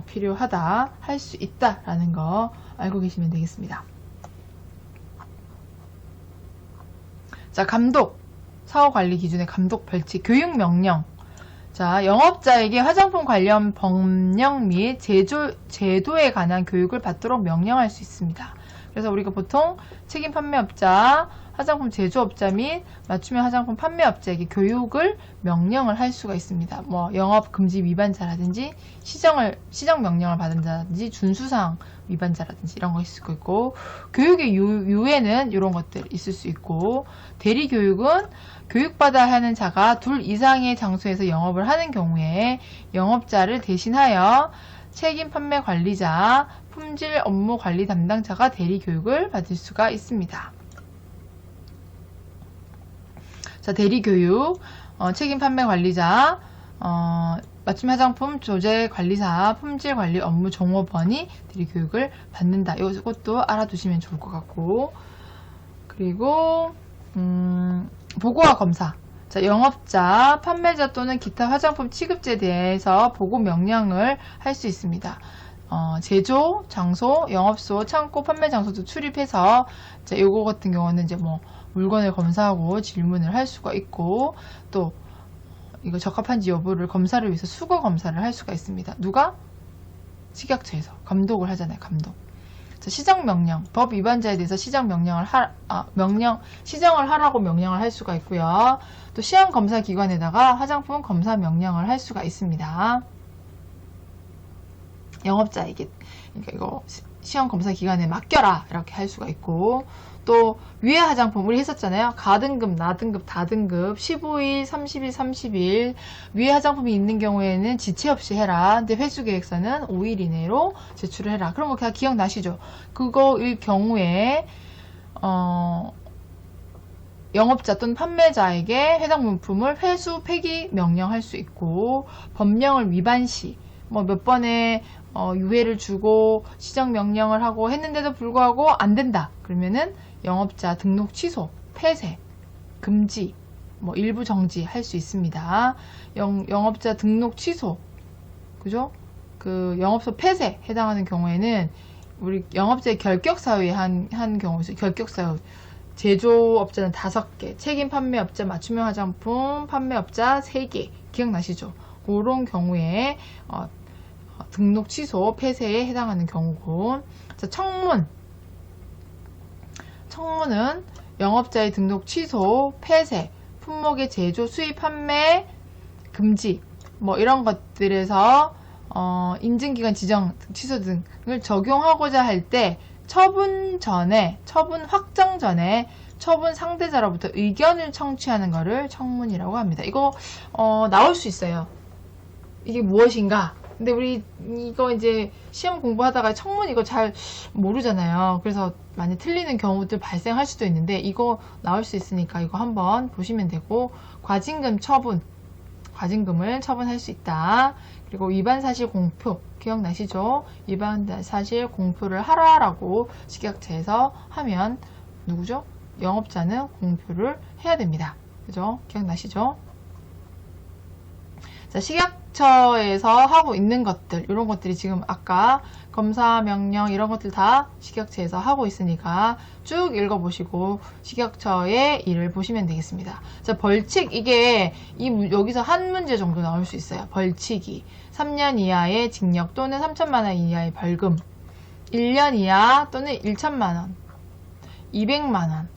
필요하다, 할 수 있다라는 거 알고 계시면 되겠습니다. 자, 감독, 사후관리 기준의 감독 벌칙, 교육 명령. 자, 영업자에게 화장품 관련 법령 및 제도에 관한 교육을 받도록 명령할 수 있습니다. 그래서 우리가 보통 책임 판매업자, 화장품 제조업자 및 맞춤형 화장품 판매업자에게 교육을 명령을 할 수가 있습니다. 뭐 영업 금지 위반자라든지 시정 명령을 받은다든지 준수사항 위반자라든지 이런 거 있을 수 있고, 교육의 유예는 이런 것들 있을 수 있고, 대리 교육은 교육받아야 하는 자가 2 이상의 장소에서 영업을 하는 경우에 영업자를 대신하여 책임 판매 관리자, 품질 업무 관리 담당자가 대리 교육을 받을 수가 있습니다. 자, 대리 교육, 책임 판매 관리자, 맞춤 화장품 조제 관리사, 품질 관리 업무 종업원이 대리 교육을 받는다. 이것도 알아두시면 좋을 것 같고, 그리고 보고와 검사. 자, 영업자, 판매자 또는 기타 화장품 취급제에 대해서 보고 명령을 할 수 있습니다. 제조, 장소, 영업소, 창고, 판매 장소도 출입해서, 자, 요거 같은 경우는 이제 뭐, 물건을 검사하고 질문을 할 수가 있고, 또, 이거 적합한지 여부를 검사를 위해서 수거 검사를 할 수가 있습니다. 누가? 식약처에서 감독을 하잖아요, 감독. 자, 시정 명령, 법 위반자에 대해서 시정 명령을 시정을 하라고 명령을 할 수가 있고요. 또 시험 검사 기관에다가 화장품 검사 명령을 할 수가 있습니다. 영업자에게, 그러니까 이거 시험 검사 기관에 맡겨라 이렇게 할 수가 있고, 또 위에 화장품 우리 했었잖아요. 가등급, 나등급, 다등급, 15일, 30일, 30일. 위에 화장품이 있는 경우에는 지체 없이 해라. 근데 회수 계획서는 5일 이내로 제출을 해라. 그런 거 그냥 기억나시죠? 그거일 경우에 영업자 또는 판매자에게 해당 물품을 회수, 폐기 명령할 수 있고, 법령을 위반 시 뭐 몇 번의 유예를 주고 시정 명령을 하고 했는데도 불구하고 안 된다. 그러면은 영업자 등록 취소, 폐쇄, 금지, 뭐 일부 정지 할 수 있습니다. 영업자 등록 취소, 그죠? 그 영업소 폐쇄 해당하는 경우에는 우리 영업자의 결격사유에 한 경우 있어요. 결격사유. 제조업자는 5개, 책임 판매업자, 맞춤형 화장품 판매업자 3개. 기억나시죠? 그런 경우에 등록 취소, 폐쇄에 해당하는 경우고. 자, 청문은 영업자의 등록 취소, 폐쇄, 품목의 제조, 수입, 판매, 금지, 뭐 이런 것들에서 인증기간 지정, 취소 등을 적용하고자 할 때 처분 확정 전에 처분 상대자로부터 의견을 청취하는 것을 청문이라고 합니다. 이거 나올 수 있어요. 이게 무엇인가? 근데 우리 이거 이제 시험 공부하다가 청문 이거 잘 모르잖아요. 그래서 많이 틀리는 경우들 발생할 수도 있는데 이거 나올 수 있으니까 이거 한번 보시면 되고, 과징금을 처분할 수 있다. 그리고 위반 사실 공표 기억나시죠? 위반 사실 공표를 하라라고 식약처에서 하면 누구죠? 영업자는 공표를 해야 됩니다. 그죠? 기억나시죠? 자, 식약처에서 하고 있는 것들, 이런 것들이 지금 아까 검사 명령 이런 것들 다 식약처에서 하고 있으니까 쭉 읽어보시고 식약처의 일을 보시면 되겠습니다. 자, 벌칙, 이게 여기서 한 문제 정도 나올 수 있어요. 벌칙이 3년 이하의 징역 또는 3천만 원 이하의 벌금, 1년 이하 또는 1천만 원, 200만 원,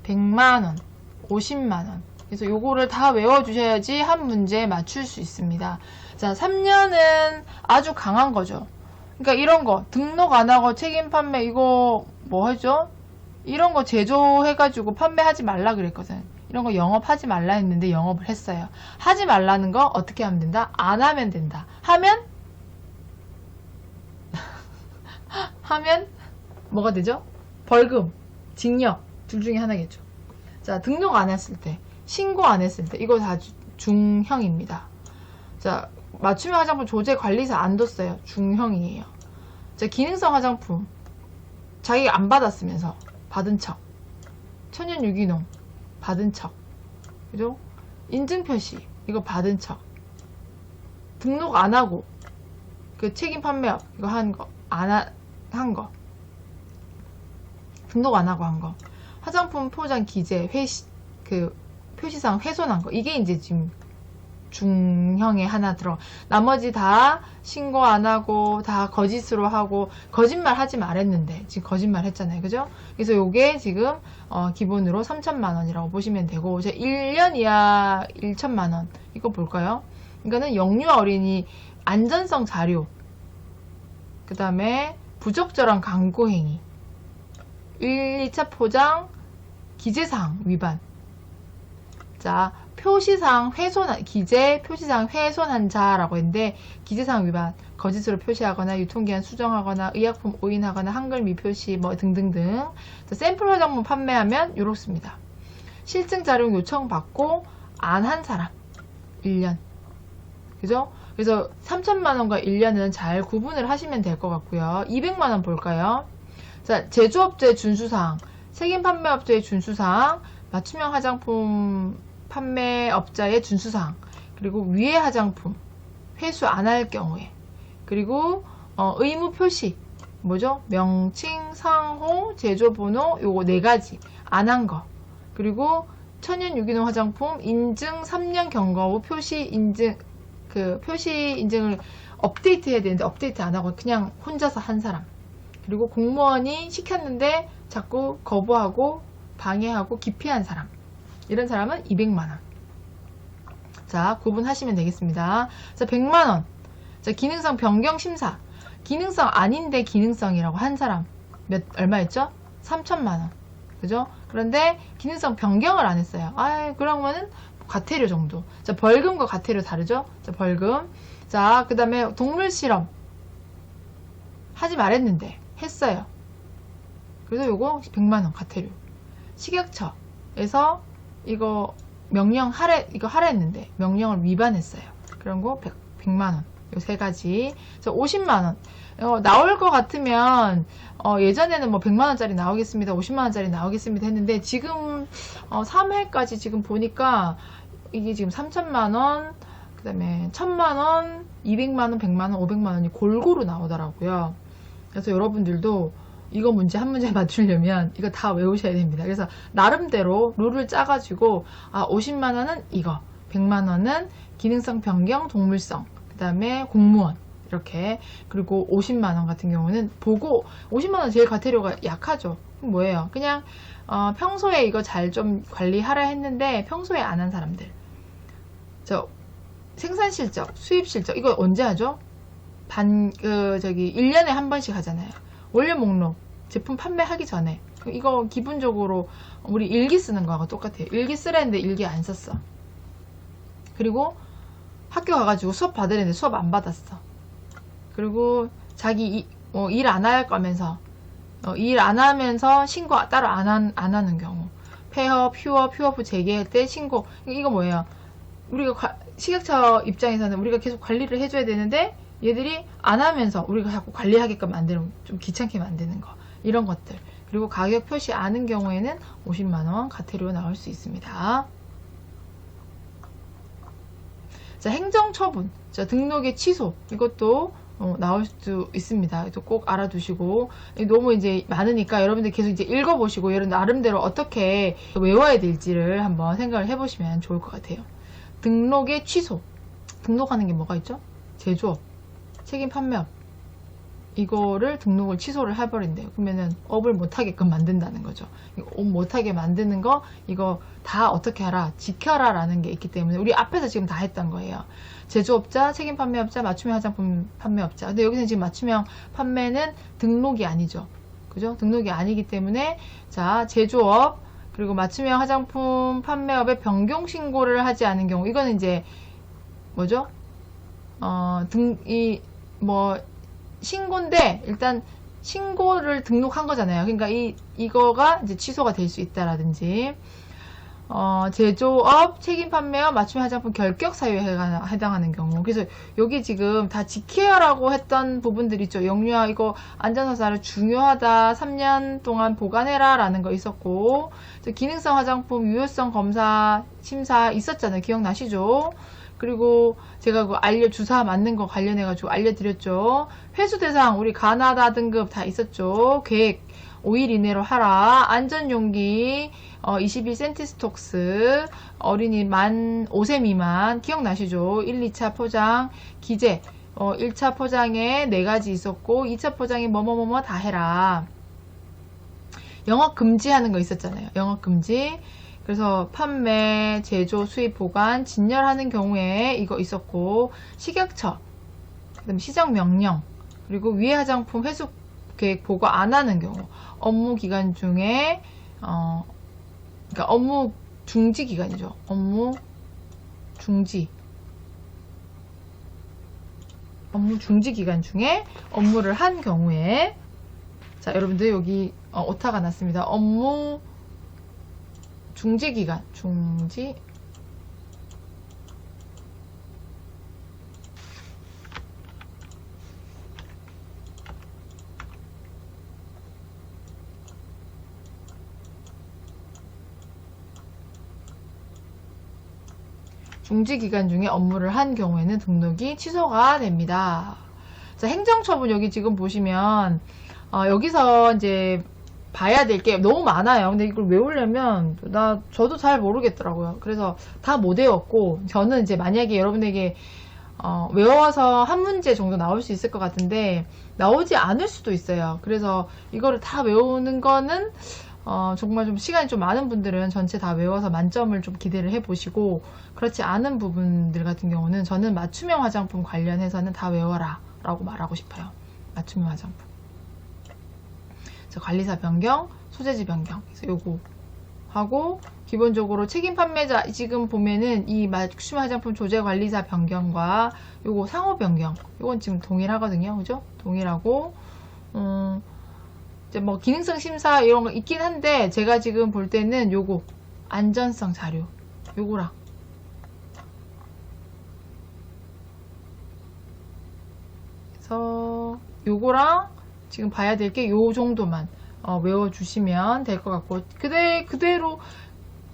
100만 원, 50만 원. 그래서 요거를 다 외워주셔야지 한 문제 맞출 수 있습니다. 자, 3년은 아주 강한 거죠. 그러니까 이런 거 등록 안 하고 책임 판매 이거 뭐 하죠? 이런 거 제조해가지고 판매하지 말라 그랬거든. 이런 거 영업하지 말라 했는데 영업을 했어요. 하지 말라는 거 어떻게 하면 된다? 안 하면 된다. 하면 뭐가 되죠? 벌금, 징역 둘 중에 하나겠죠. 자, 등록 안 했을 때, 신고 안 했을 때 이거 다 중형입니다. 자, 맞춤형 화장품 조제 관리사 안 뒀어요. 중형이에요. 자, 기능성 화장품 자기가 안 받았으면서 받은 척, 천연 유기농 받은 척, 그죠? 인증 표시 이거 받은 척, 등록 안 하고 그 책임 판매업 이거 한 거 한 거, 등록 안 하고 한 거, 화장품 포장 기재 그 표시상 훼손한 거, 이게 이제 지금 중형에 하나 들어. 나머지 다 신고 안 하고 다 거짓으로 하고 거짓말 하지 말했는데 지금 거짓말 했잖아요. 그죠? 그래서 요게 지금 기본으로 3천만 원이라고 보시면 되고 이제 1년 이하 1천만 원 이거 볼까요? 이거는 영유 어린이 안전성 자료 그 다음에 부적절한 광고 행위 1, 2차 포장 기재사항 위반 자 표시사항 훼손한 기재 표시사항 훼손한 자라고 했는데 기재사항 위반 거짓으로 표시하거나 유통기한 수정하거나 의약품 오인하거나 한글 미표시 뭐 등등등 자, 샘플 화장품 판매하면 요렇습니다. 실증 자료 요청받고 안 한 사람 1년 그죠? 그래서 3천만원과 1년은 잘 구분을 하시면 될 것 같고요. 200만원 볼까요? 자, 제조업체 준수사항 책임 판매업체의 준수사항 맞춤형 화장품 판매업자의 준수사항 그리고 위해 화장품 회수 안 할 경우에 그리고 의무 표시 뭐죠? 명칭, 상호, 제조번호 요거 4가지 안 한 거 그리고 천연 유기농 화장품 인증 3년 경과 후 표시 인증 그 표시 인증을 업데이트 해야 되는데 업데이트 안 하고 그냥 혼자서 한 사람 그리고 공무원이 시켰는데 자꾸 거부하고 방해하고 기피한 사람 이런 사람은 200만원 자 구분하시면 되겠습니다. 자 100만원 자 기능성 변경 심사 기능성 아닌데 기능성이라고 한 사람 얼마였죠? 3천만원 그죠? 그런데 기능성 변경을 안 했어요. 그러면은 과태료 정도. 자, 벌금과 과태료 다르죠? 자, 벌금. 자, 그 다음에 동물 실험. 하지 말했는데, 했어요. 그래서 요거 100만원 과태료. 식약처에서 이거 이거 하라 했는데, 명령을 위반했어요. 그런 거 100만원. 요 3가지. 자, 50만원. 나올 것 같으면, 예전에는 뭐 100만원짜리 나오겠습니다. 50만원짜리 나오겠습니다. 했는데, 지금, 3회까지 지금 보니까, 이게 지금 3천만원, 그 다음에 1000만원, 200만원, 100만원, 500만원이 골고루 나오더라고요. 그래서 여러분들도 이거 문제 한 문제 맞추려면 이거 다 외우셔야 됩니다. 그래서 나름대로 룰을 짜가지고 50만원은 이거, 100만원은 기능성 변경, 동물성, 그 다음에 공무원 이렇게 그리고 50만원 같은 경우는 보고 50만원 제일 과태료가 약하죠. 뭐예요? 그냥 평소에 이거 잘 좀 관리하라 했는데 평소에 안 한 사람들 생산 실적, 수입 실적 이거 언제 하죠? 1년에 한 번씩 하잖아요. 원료 목록 제품 판매하기 전에 이거 기본적으로 우리 일기 쓰는 거하고 똑같아요. 일기 쓰라 했는데 일기 안 썼어. 그리고 학교 가가지고 수업 받으려는데 수업 안 받았어. 그리고 자기 일 안 할 거면서 일 안 하면서 신고 따로 안 하는 경우 폐업, 휴업 후 재개할 때 신고 이거 뭐예요? 우리가 식약처 입장에서는 우리가 계속 관리를 해줘야 되는데 얘들이 안 하면서 우리가 자꾸 관리하게끔 만드는 좀 귀찮게 만드는 거 이런 것들 그리고 가격 표시 않은 경우에는 50만원 과태료 나올 수 있습니다. 자 행정처분 자 등록의 취소 이것도 나올 수 있습니다. 꼭 알아두시고 너무 이제 많으니까 여러분들 계속 이제 읽어보시고 여러분 나름대로 어떻게 외워야 될지를 한번 생각을 해보시면 좋을 것 같아요. 등록의 취소 등록하는 게 뭐가 있죠? 제조업, 책임 판매업 이거를 등록을 취소를 해버린대요. 그러면은 업을 못하게끔 만든다는 거죠. 업 못하게 만드는 거 이거 다 어떻게 하라 지켜라 라는 게 있기 때문에 우리 앞에서 지금 다 했던 거예요. 제조업자, 책임 판매업자, 맞춤형 화장품 판매업자. 근데 여기서는 지금 맞춤형 판매는 등록이 아니죠. 그죠? 등록이 아니기 때문에 자 제조업 그리고 맞춤형 화장품 판매업의 변경 신고를 하지 않은 경우 이거는 이제 뭐죠? 신고인데 일단 신고를 등록한 거잖아요. 그러니까 이거가 이제 취소가 될 수 있다라든지 제조업, 책임 판매업, 맞춤형 화장품 결격 사유에 해당하는 경우. 그래서 여기 지금 다 지켜라고 했던 부분들 있죠. 영유아 이거 안전사사를 중요하다. 3년 동안 보관해라 라는 거 있었고 기능성 화장품 유효성 검사 심사 있었잖아요. 기억나시죠? 그리고 제가 그 주사 맞는 거 관련해 가지고 알려드렸죠. 회수 대상 우리 가나다 등급 다 있었죠. 계획 5일 이내로 하라. 안전용기 21cm 스톡스, 어린이 만 5세 미만, 기억나시죠? 1, 2차 포장, 기재 1차 포장에 4가지 있었고 2차 포장에 뭐뭐뭐뭐 다 해라. 영업 금지하는 거 있었잖아요. 영업 금지. 그래서 판매, 제조, 수입, 보관, 진열하는 경우에 이거 있었고, 식약처, 그다음에 시정 명령, 그리고 위해 화장품 회수 계획 보고 안 하는 경우, 업무 기간 중에 그러니까 업무 중지 기간이죠. 업무 중지 기간 중에 업무를 한 경우에, 자, 여러분들 여기 오타가 났습니다. 업무 중지 기간, 중지 기간 중에 업무를 한 경우에는 등록이 취소가 됩니다. 자, 행정처분 여기 지금 보시면 여기서 이제 봐야 될 게 너무 많아요. 근데 이걸 외우려면 저도 잘 모르겠더라고요. 그래서 다 못 외웠고, 저는 이제 만약에 여러분에게 외워서 한 문제 정도 나올 수 있을 것 같은데 나오지 않을 수도 있어요. 그래서 이거를 다 외우는 거는 정말 좀 시간이 좀 많은 분들은 전체 다 외워서 만점을 좀 기대를 해보시고, 그렇지 않은 부분들 같은 경우는 저는 맞춤형 화장품 관련해서는 다 외워라 라고 말하고 싶어요. 맞춤형 화장품. 관리사 변경, 소재지 변경. 그래서 요거 하고, 기본적으로 책임 판매자, 지금 보면은 이 맞춤 화장품 조제 관리사 변경과 요거 상호 변경, 요건 지금 동일하거든요. 그죠? 동일하고, 이제 뭐 기능성 심사 이런 거 있긴 한데, 제가 지금 볼 때는 요거 안전성 자료, 요거랑 그래서 요거랑 지금 봐야 될 게 요 정도만 외워주시면 될 것 같고, 그대로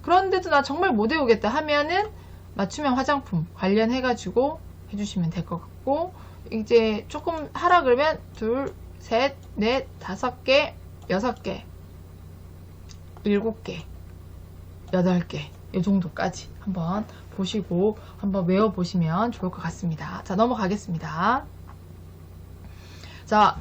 그런데도 나 정말 못 외우겠다 하면은 맞춤형 화장품 관련해가지고 해주시면 될 것 같고, 이제 조금 하라 그러면 2, 셋, 넷, 5개, 6개, 7개, 8개 이 정도까지 한번 보시고 한번 외워보시면 좋을 것 같습니다. 자, 넘어가겠습니다. 자,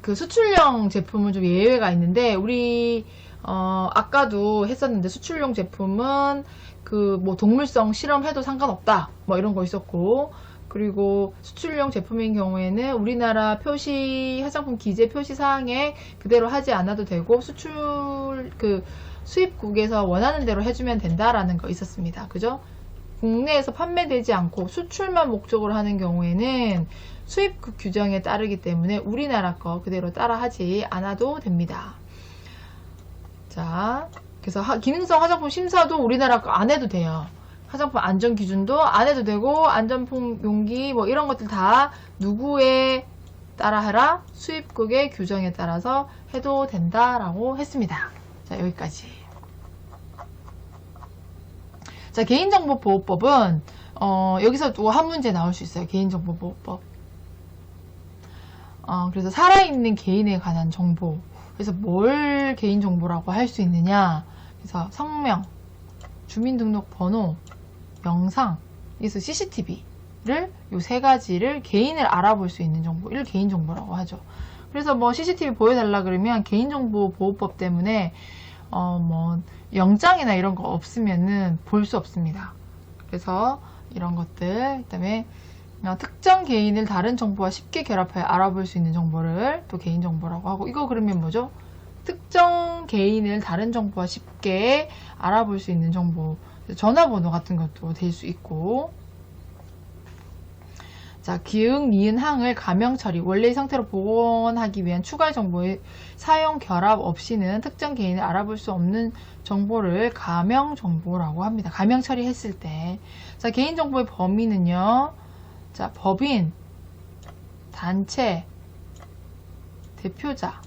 그 수출용 제품은 좀 예외가 있는데, 우리 아까도 했었는데, 수출용 제품은 그 뭐 동물성 실험해도 상관없다 뭐 이런 거 있었고, 그리고 수출용 제품인 경우에는 우리나라 표시 화장품 기재 표시 사항에 그대로 하지 않아도 되고, 수입국에서 원하는 대로 해주면 된다라는 거 있었습니다. 그죠? 국내에서 판매되지 않고 수출만 목적으로 하는 경우에는 수입국 규정에 따르기 때문에 우리나라 거 그대로 따라 하지 않아도 됩니다. 자, 그래서 기능성 화장품 심사도 우리나라 거 안 해도 돼요. 화장품 안전 기준도 안 해도 되고, 안전품 용기 뭐 이런 것들 다 누구에 따라 하라? 수입국의 규정에 따라서 해도 된다라고 했습니다. 자, 여기까지. 자, 개인정보보호법은 여기서 또 한 문제 나올 수 있어요. 개인정보보호법. 그래서 살아있는 개인에 관한 정보. 그래서 뭘 개인정보라고 할 수 있느냐. 그래서 성명, 주민등록번호, 영상, 그래서 CCTV를 요 3가지를 개인을 알아볼 수 있는 정보를 개인정보라고 하죠. 그래서 뭐 CCTV 보여달라 그러면 개인정보보호법 때문에 뭐 영장이나 이런 거 없으면은 볼 수 없습니다. 그래서 이런 것들, 그다음에 특정 개인을 다른 정보와 쉽게 결합해 알아볼 수 있는 정보를 또 개인정보라고 하고, 이거 그러면 뭐죠? 특정 개인을 다른 정보와 쉽게 알아볼 수 있는 정보, 전화번호 같은 것도 될 수 있고, 자, 기흥, 니은, 항을 가명 처리, 원래의 상태로 복원하기 위한 추가 정보의 사용 결합 없이는 특정 개인을 알아볼 수 없는 정보를 가명 정보라고 합니다. 가명 처리했을 때. 자, 개인정보의 범위는요. 자, 법인, 단체, 대표자,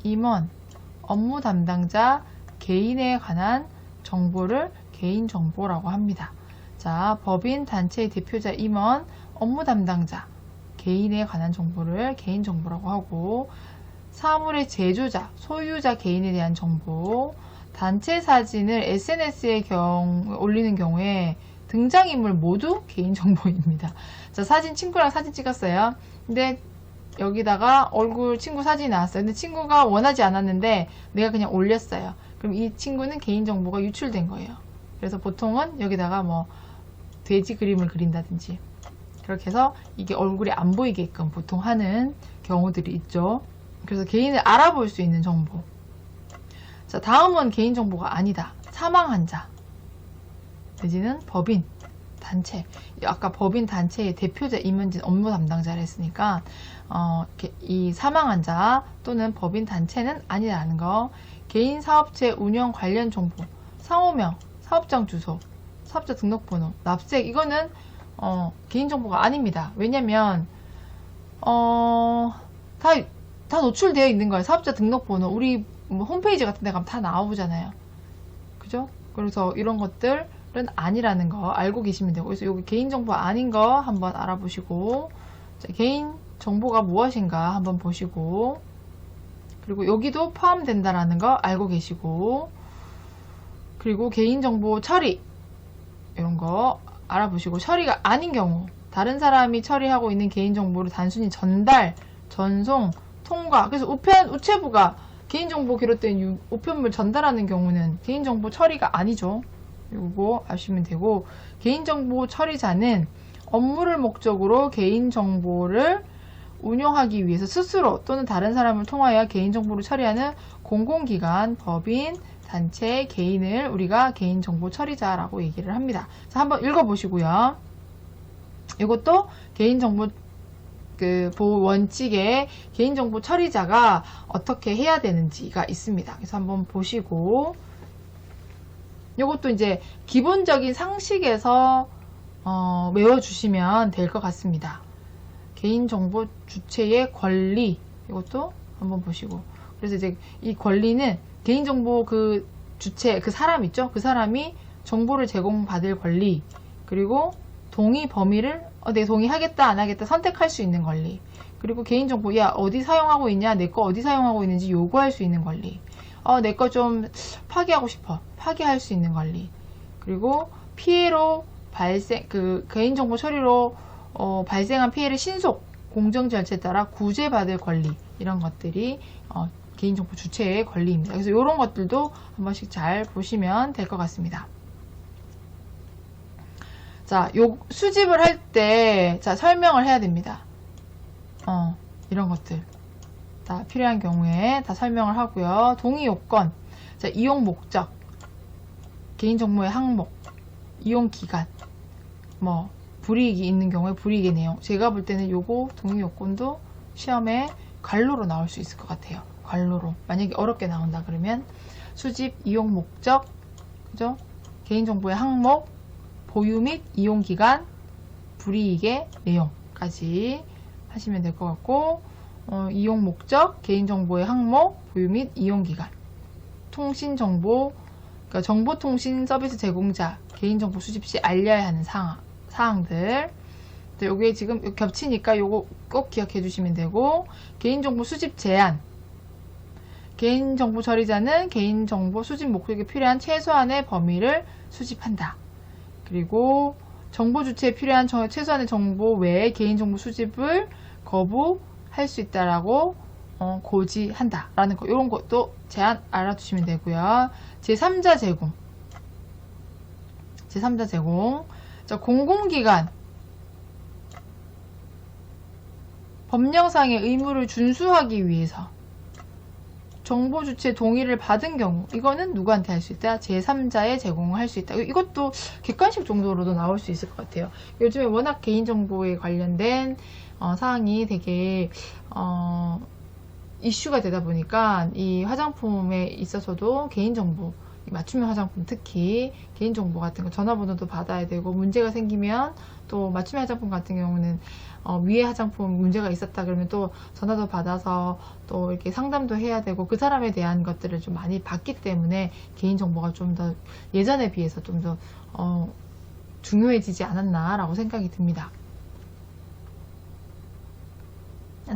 임원, 업무 담당자, 개인에 관한 정보를 개인정보라고 합니다. 자, 법인, 단체, 대표자, 임원, 업무 담당자, 개인에 관한 정보를 개인정보라고 하고, 사물의 제조자, 소유자 개인에 대한 정보, 단체 사진을 SNS에 올리는 경우에 등장인물 모두 개인정보입니다. 자, 친구랑 사진 찍었어요. 근데 여기다가 얼굴 친구 사진이 나왔어요. 근데 친구가 원하지 않았는데 내가 그냥 올렸어요. 그럼 이 친구는 개인정보가 유출된 거예요. 그래서 보통은 여기다가 뭐 돼지 그림을 그린다든지 그렇게 해서 이게 얼굴이 안 보이게끔 보통 하는 경우들이 있죠. 그래서 개인을 알아볼 수 있는 정보. 자, 다음은 개인정보가 아니다. 사망한 자 내지는 법인, 단체. 아까 법인, 단체의 대표자, 임원진, 업무 담당자를 했으니까 이 사망한 자 또는 법인, 단체는 아니라는 거. 개인 사업체 운영 관련 정보, 상호명, 사업장 주소, 사업자 등록번호, 납세액, 이거는 개인정보가 아닙니다. 왜냐면 다 노출되어 있는 거예요. 사업자 등록번호, 우리 홈페이지 같은 데 가면 다 나오잖아요. 그죠? 그래서 이런 것들은 아니라는 거 알고 계시면 되고, 그래서 여기 개인정보 아닌 거 한번 알아보시고, 자, 개인정보가 무엇인가 한번 보시고, 그리고 여기도 포함된다라는 거 알고 계시고, 그리고 개인정보 처리 이런 거 알아보시고, 처리가 아닌 경우 다른 사람이 처리하고 있는 개인정보를 단순히 전달, 전송, 통과, 그래서 우체부가 개인정보 기록된 우편물 전달하는 경우는 개인정보 처리가 아니죠. 이거 아시면 되고, 개인정보 처리자는 업무를 목적으로 개인정보를 운용하기 위해서 스스로 또는 다른 사람을 통하여 개인정보를 처리하는 공공기관, 법인, 단체, 개인을 우리가 개인정보 처리자라고 얘기를 합니다. 자, 한번 읽어보시고요. 이것도 개인정보 보호 원칙에 개인정보 처리자가 어떻게 해야 되는지가 있습니다. 그래서 한번 보시고, 이것도 이제 기본적인 상식에서 외워주시면 될 것 같습니다. 개인정보 주체의 권리, 이것도 한번 보시고, 그래서 이제 이 권리는 개인정보 그 주체, 그 사람 있죠? 그 사람이 정보를 제공받을 권리, 그리고 동의 범위를 내가 동의하겠다 안 하겠다 선택할 수 있는 권리, 그리고 개인정보, 야 어디 사용하고 있냐, 내 거 어디 사용하고 있는지 요구할 수 있는 권리, 내 거 좀 파기하고 싶어, 파기할 수 있는 권리, 그리고 피해로 개인정보 처리로 발생한 피해를 신속 공정 절차에 따라 구제받을 권리, 이런 것들이 개인정보 주체의 권리입니다. 그래서 이런 것들도 한 번씩 잘 보시면 될 것 같습니다. 자, 수집을 할 때, 자, 설명을 해야 됩니다. 이런 것들. 다 필요한 경우에 다 설명을 하고요. 동의 요건, 자, 이용 목적, 개인정보의 항목, 이용 기간, 불이익이 있는 경우에 불이익의 내용. 제가 볼 때는 요거 동의 요건도 시험에 관로로 나올 수 있을 것 같아요. 관로로. 만약에 어렵게 나온다 그러면 수집, 이용 목적, 그죠? 개인정보의 항목, 보유 및 이용 기간, 불이익의 내용까지 하시면 될 것 같고, 이용 목적, 개인정보의 항목, 보유 및 이용 기간, 통신정보, 그러니까 정보통신 서비스 제공자, 개인정보 수집 시 알려야 하는 사항들. 요게 지금 겹치니까 요거 꼭 기억해 주시면 되고, 개인정보 수집 제한, 개인정보 처리자는 개인정보 수집 목적에 필요한 최소한의 범위를 수집한다. 그리고 정보 주체에 필요한 최소한의 정보 외에 개인정보 수집을 거부할 수 있다라고 고지한다 라는 거, 이런 것도 제한 알아두시면 되고요. 제3자 제공, 자, 공공기관, 법령상의 의무를 준수하기 위해서 정보 주체 동의를 받은 경우, 이거는 누구한테 할 수 있다? 제3자에 제공을 할 수 있다. 이것도 객관식 정도로도 나올 수 있을 것 같아요. 요즘에 워낙 개인정보에 관련된 사항이 되게 이슈가 되다 보니까 이 화장품에 있어서도 개인정보, 맞춤형 화장품 특히 개인정보 같은 거 전화번호도 받아야 되고, 문제가 생기면 또 맞춤형 화장품 같은 경우는 위에 화장품 문제가 있었다 그러면 또 전화도 받아서 또 이렇게 상담도 해야 되고, 그 사람에 대한 것들을 좀 많이 받기 때문에 개인정보가 좀 더 예전에 비해서 좀 더 중요해지지 않았나 라고 생각이 듭니다.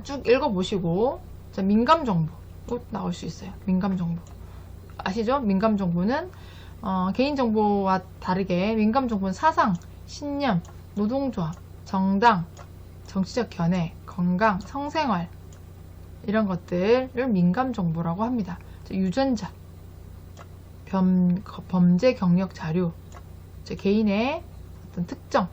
쭉 읽어보시고, 자, 민감 정보 나올 수 있어요. 민감 정보 아시죠? 민감 정보는 개인 정보와 다르게 민감 정보는 사상, 신념, 노동조합, 정당, 정치적 견해, 건강, 성생활 이런 것들을 민감 정보라고 합니다. 유전자, 범죄 경력 자료, 개인의 어떤 특정,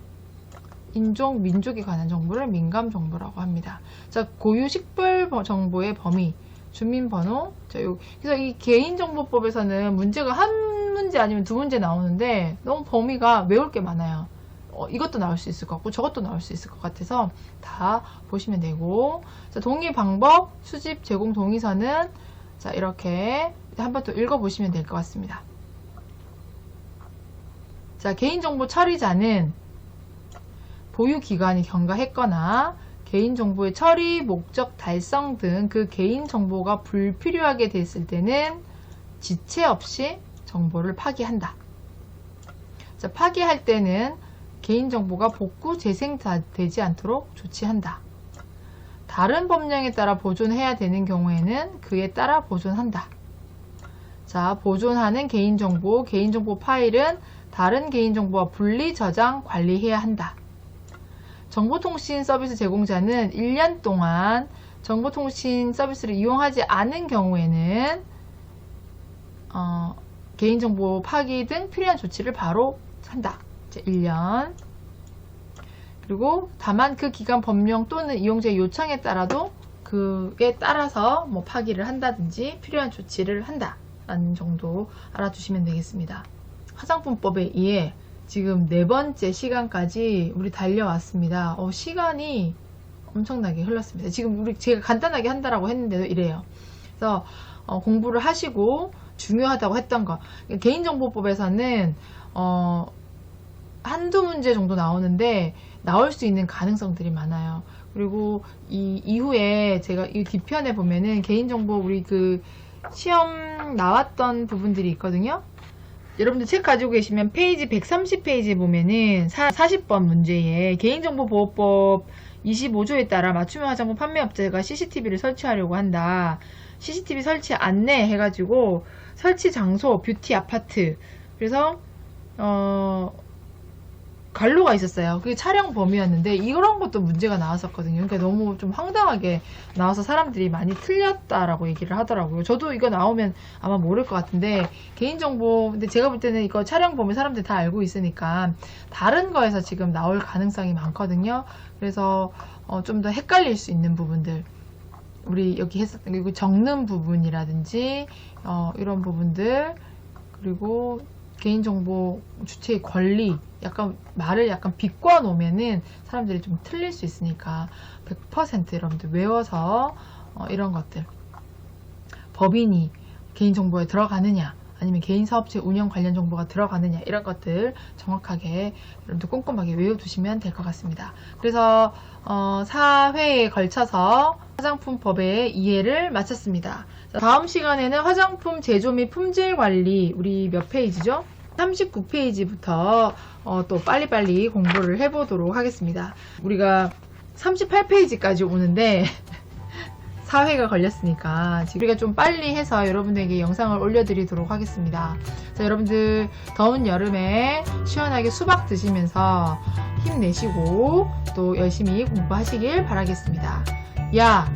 인종, 민족에 관한 정보를 민감 정보라고 합니다. 자, 고유 식별 정보의 범위, 주민번호. 그래서 이 개인정보법에서는 문제가 한 문제 아니면 두 문제 나오는데 너무 범위가 외울 게 많아요. 이것도 나올 수 있을 것 같고 저것도 나올 수 있을 것 같아서 다 보시면 되고. 자, 동의 방법, 수집, 제공 동의서는 자, 이렇게 한번 또 읽어보시면 될 것 같습니다. 자, 개인정보 처리자는 보유기관이 경과했거나 개인정보의 처리, 목적 달성 등 그 개인정보가 불필요하게 됐을 때는 지체 없이 정보를 파기한다. 자, 파기할 때는 개인정보가 복구, 재생되지 않도록 조치한다. 다른 법령에 따라 보존해야 되는 경우에는 그에 따라 보존한다. 자, 보존하는 개인정보 파일은 다른 개인정보와 분리 저장, 관리해야 한다. 정보통신 서비스 제공자는 1년 동안 정보통신 서비스를 이용하지 않은 경우에는 개인정보 파기 등 필요한 조치를 바로 한다. 1년. 그리고 다만 그 기간 법령 또는 이용자의 요청에 따라도 그에 따라서 뭐 파기를 한다든지 필요한 조치를 한다 라는 정도 알아두시면 되겠습니다. 화장품법에 의해 지금 4번째 시간까지 우리 달려왔습니다. 시간이 엄청나게 흘렀습니다. 지금 제가 간단하게 한다라고 했는데도 이래요. 그래서 공부를 하시고 중요하다고 했던 거, 개인정보법에서는 한두 문제 정도 나오는데 나올 수 있는 가능성들이 많아요. 그리고 이 이후에 제가 이 뒤편에 보면은 개인정보 우리 그 시험 나왔던 부분들이 있거든요. 여러분들 책 가지고 계시면 페이지 130페이지에 보면은 40번 문제에 개인정보보호법 25조에 따라 맞춤형 화장품 판매업체가 CCTV를 설치하려고 한다. CCTV 설치 안내 해가지고 설치 장소 뷰티 아파트. 그래서 관로가 있었어요. 그게 촬영 범위였는데 이런 것도 문제가 나왔었거든요. 그러니까 너무 좀 황당하게 나와서 사람들이 많이 틀렸다라고 얘기를 하더라고요. 저도 이거 나오면 아마 모를 것 같은데 개인정보, 근데 제가 볼 때는 이거 촬영 범위 사람들이 다 알고 있으니까 다른 거에서 지금 나올 가능성이 많거든요. 그래서 좀 더 헷갈릴 수 있는 부분들, 우리 여기 했었던 그리고 적는 부분이라든지 이런 부분들, 그리고 개인정보 주체의 권리, 약간 말을 약간 비꼬아 놓으면은 사람들이 좀 틀릴 수 있으니까 100% 여러분들 외워서 이런 것들, 법인이 개인정보에 들어가느냐 아니면 개인사업체 운영 관련 정보가 들어가느냐 이런 것들 정확하게 여러분들 꼼꼼하게 외워두시면 될 것 같습니다. 그래서 4회에 걸쳐서 화장품법의 이해를 마쳤습니다. 다음 시간에는 화장품 제조 및 품질 관리, 우리 몇 페이지죠? 39페이지부터 또 빨리빨리 공부를 해보도록 하겠습니다. 우리가 38페이지까지 오는데 4회가 걸렸으니까 우리가 좀 빨리 해서 여러분들에게 영상을 올려드리도록 하겠습니다. 자, 여러분들 더운 여름에 시원하게 수박 드시면서 힘내시고 또 열심히 공부하시길 바라겠습니다. 야,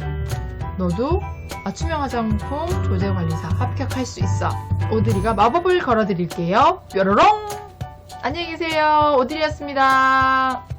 너도 맞춤형 화장품 조제관리사 합격할 수 있어. 오드리가 마법을 걸어드릴게요. 뾰로롱! 안녕히 계세요. 오드리였습니다.